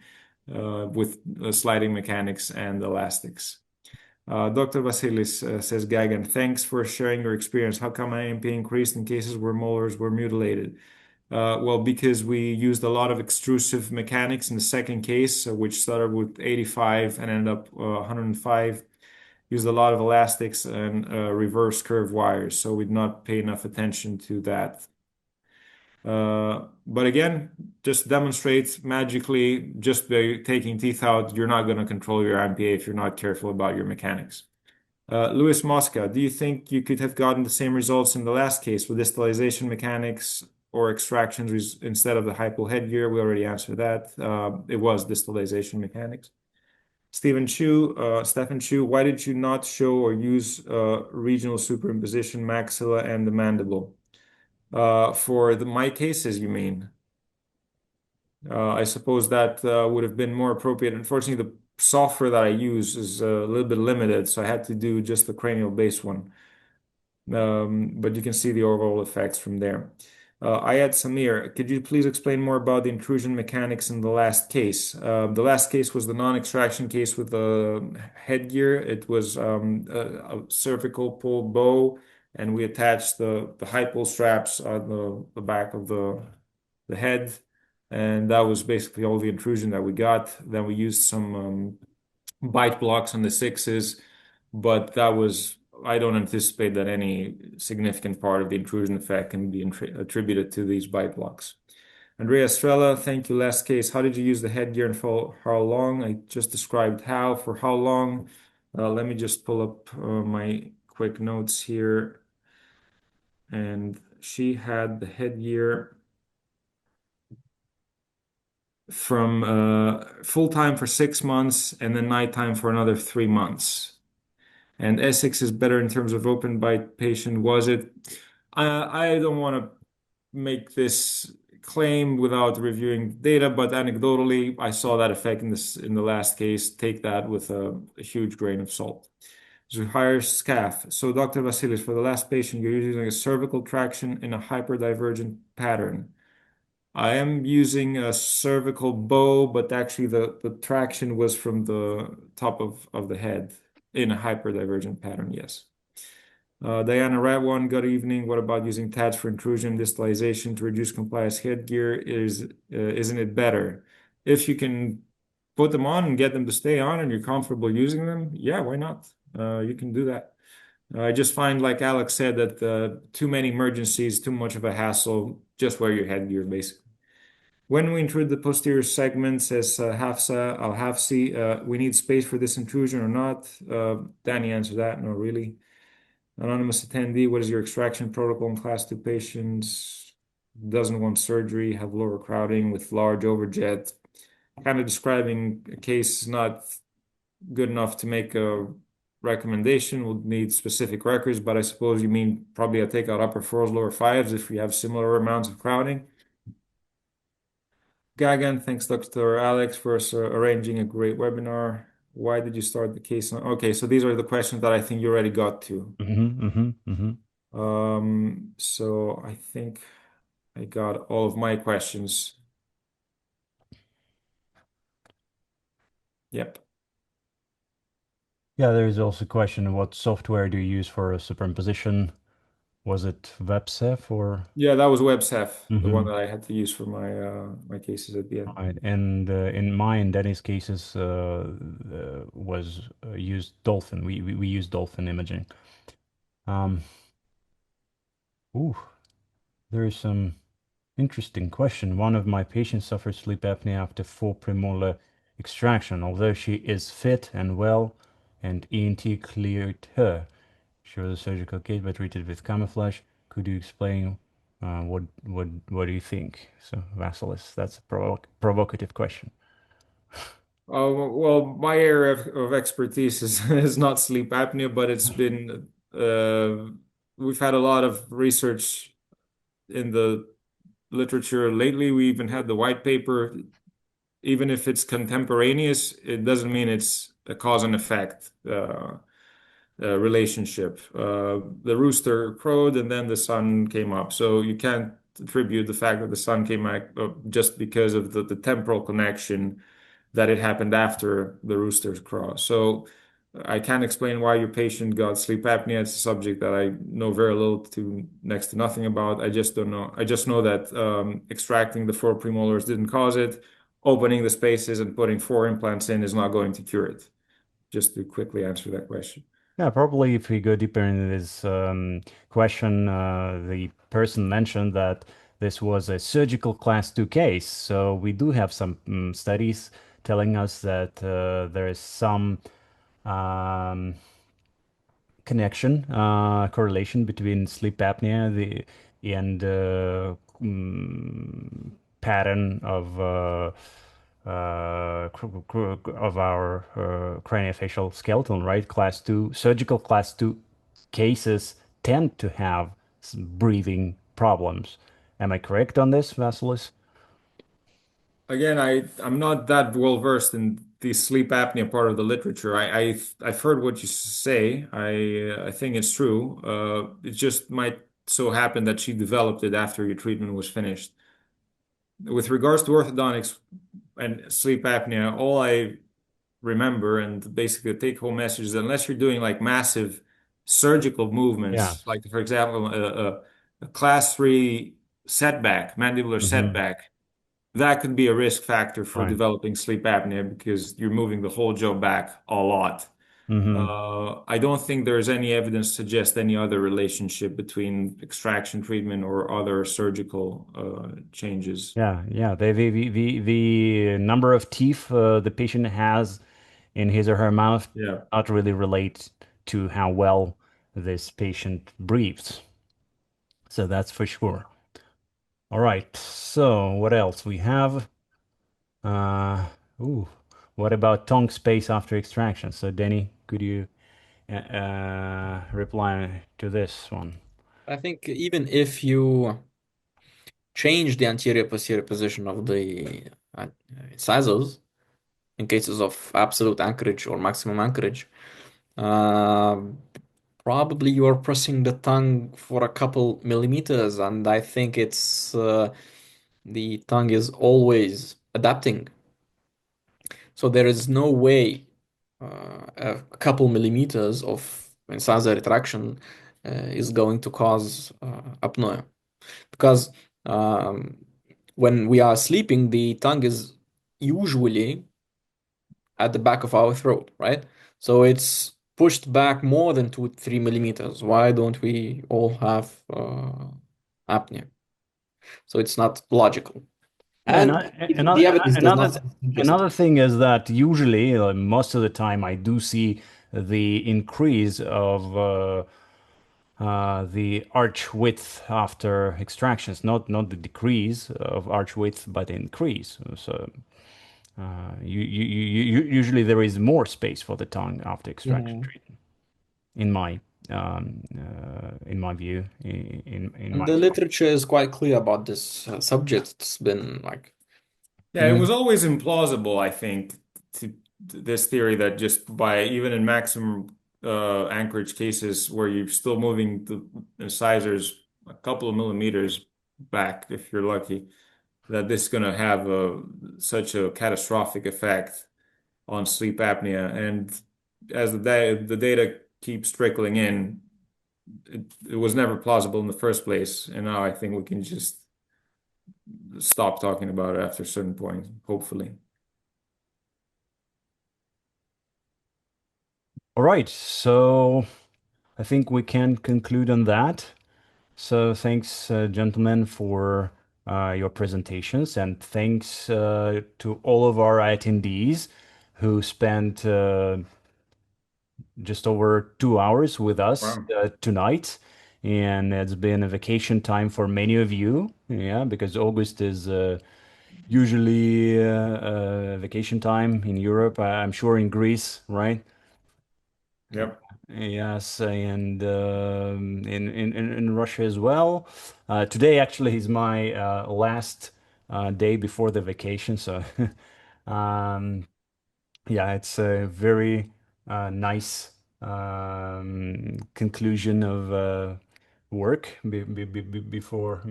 with sliding mechanics and elastics. Dr. Vasilis says, Gagan, thanks for sharing your experience. How come IMP increased in cases where molars were mutilated? Well, because we used a lot of extrusive mechanics in the second case, which started with 85 and ended up 105. Used a lot of elastics and reverse curve wires, so we did not pay enough attention to that. But again, just demonstrates magically, just by taking teeth out, you're not going to control your MPA if you're not careful about your mechanics. Louis Mosca, do you think you could have gotten the same results in the last case with distalization mechanics or extractions instead of the hypo headgear? We already answered that. It was distalization mechanics. Stephen Chu, why did you not show or use regional superimposition maxilla and the mandible? For my cases, you mean? I suppose that would have been more appropriate. Unfortunately, the software that I use is a little bit limited, so I had to do just the cranial base one. But you can see the overall effects from there. Ayad Samir, could you please explain more about the intrusion mechanics in the last case? The last case was the non-extraction case with the headgear. It was a cervical pull bow, and we attached the high pull straps on the back of the head, and that was basically all the intrusion that we got. Then we used some bite blocks on the sixes, but that was, I don't anticipate that any significant part of the intrusion effect can be attributed to these bite blocks. Andrea Estrella, thank you. Last case, how did you use the headgear and for how long? I just described how. For how long? Let me just pull up my quick notes here. And she had the headgear from full time for 6 months and then nighttime for another 3 months. And Essex is better in terms of open bite patient, was it? I don't want to make this claim without reviewing data, but anecdotally, I saw that effect in the last case. Take that with a huge grain of salt. Zuhair Scaf. So, Dr. Vasilis, for the last patient, you're using a cervical traction in a hyperdivergent pattern. I am using a cervical bow, but actually the traction was from the top of the head in a hyperdivergent pattern, yes. Diana Ratwan, good evening. What about using TADs for intrusion distalization to reduce compliance headgear? Isn't it better? If you can put them on and get them to stay on and you're comfortable using them, yeah, why not? You can do that. I just find, like Alex said, that too many emergencies, too much of a hassle, just wear your headgear, basically. When we intrude the posterior segment, says Hafsa Al-Hafsi, we need space for this intrusion or not? Danny answered that, no, really. Anonymous attendee, what is your extraction protocol in class 2 patients? Doesn't want surgery, have lower crowding with large overjet. Kind of describing a case not good enough to make a recommendation, would need specific records, but I suppose you mean probably a takeout upper fours, lower fives if you have similar amounts of crowding. Gagan, thanks Dr. Alex for arranging a great webinar. Why did you start the case on? Okay, so these are the questions that I think you already got to. So I think I got all of my questions. Yep. Yeah, there is also a question, what software do you use for a superimposition? Was it WebCef or? Yeah, that was WebCef, the one that I had to use for my cases at the end. Right. And in mine, Danny's cases was used Dolphin. We used Dolphin imaging. Ooh, there is some interesting question. One of my patients suffered sleep apnea after 4 premolar extraction. Although she is fit and well, and ENT cleared her. She was a surgical case but treated with camouflage. Could you explain what do you think? So, Vasilis, that's a provocative question. Well, my area of expertise is not sleep apnea, but it's been we've had a lot of research in the literature lately. We even had the white paper. Even if it's contemporaneous, it doesn't mean it's a cause and effect relationship. The rooster crowed and then the sun came up. So you can't attribute the fact that the sun came up just because of the temporal connection that it happened after the rooster's crow. So I can't explain why your patient got sleep apnea. It's a subject that I know very little to next to nothing about. I just don't know. I just know that extracting the 4 premolars didn't cause it. Opening the spaces and putting 4 implants in is not going to cure it. Just to quickly answer that question. Yeah, probably if we go deeper into this question, the person mentioned that this was a surgical class 2 case. So we do have some studies telling us that there is some connection, correlation between sleep apnea and pattern of our craniofacial skeleton, right? Class 2, surgical class 2 cases tend to have breathing problems. Am I correct on this, Vasilis? Again, I'm not that well versed in the sleep apnea part of the literature. I've heard what you say. I think it's true. It just might so happened that she developed it after your treatment was finished. With regards to orthodontics and sleep apnea, all I remember and basically the take-home message is unless you're doing like massive surgical Yeah. movements, like for example, a class three setback, mandibular Hmm. setback, that could be a risk factor for Right. developing sleep apnea because you're moving the whole jaw back a lot. Hmm. I don't think there's any evidence to suggest any other relationship between extraction treatment or other surgical changes. Yeah, yeah. The number of teeth the patient has in his or her mouth Yeah. not really relate to how well this patient breathes. So that's for sure. All right. So what else we have? Uh, ooh, what about tongue space after extraction? So Denny, could you reply to this one? I think even if you change the anterior posterior position of the incisors in cases of absolute anchorage or maximum anchorage, uh, probably you are pressing the tongue for a couple millimeters, and I think it's the tongue is always adapting. So there is no way a couple millimeters of incisor retraction is going to cause apnoea because um, when we are sleeping, the tongue is usually at the back of our throat, right? So it's pushed back more than 2, 3 millimeters. Why don't we all have apnea? So it's not logical. Yeah, And the evidence does not suggest it. another thing is that usually, most of the time, I do see the increase of the arch width after extractions, not the decrease of arch width, but increase. So usually there is more space for the tongue after extraction Mhm. treatment, in my view, in And my the experience. literature is quite clear about this subject. It's been like Yeah, it community. was always implausible, I think, to this theory that just by even in maximum anchorage cases where you're still moving the incisors a couple of millimeters back, if you're lucky, that this is going to have such a catastrophic effect on sleep apnea. And as the data keeps trickling in, it was never plausible in the first place. And now I think we can just stop talking about it after a certain point, hopefully. All right, so I think we can conclude on that. So thanks, gentlemen, for your presentations, and thanks to all of our attendees who spent just over 2 hours with us Wow. tonight. And it's been a vacation time for many of you, yeah, because August is usually vacation time in Europe. I'm sure in Greece, right? Yep. Yes, and in Russia as well. Today actually is my last day before the vacation, so um, yeah, it's a very nice conclusion of work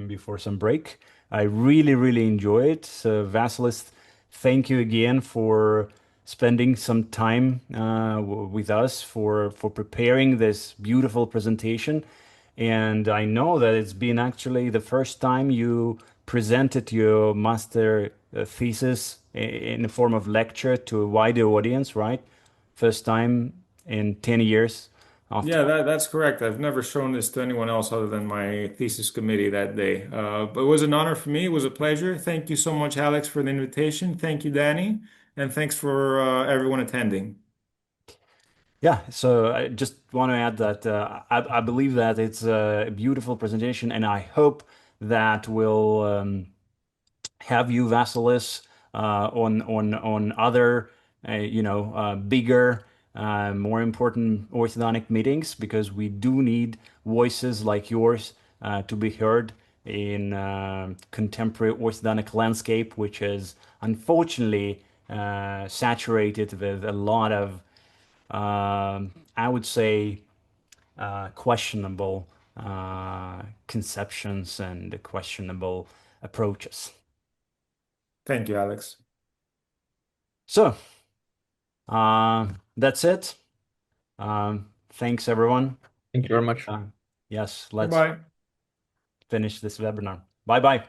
before some break. I really enjoy it. So Vasilis, thank you again for spending some time with us for preparing this beautiful presentation. And I know that it's been actually the first time you presented your master thesis in the form of lecture to a wider audience, right? First time in 10 years after. Yeah, that's correct. I've never shown this to anyone else other than my thesis committee that day. But it was an honor for me. It was a pleasure. Thank you so much, Alex, for the invitation. Thank you, Danny. And thanks for everyone attending. Yeah, so I just want to add that I believe that it's a beautiful presentation, and I hope that will have you, Vasilis, on other bigger, more important orthodontic meetings, because we do need voices like yours to be heard in contemporary orthodontic landscape, which is unfortunately saturated with a lot of I would say questionable conceptions and questionable approaches. Thank you, Alex. So that's it. Thanks, everyone. Thank you very much. Yes, let's Bye-bye. finish this webinar. Bye bye.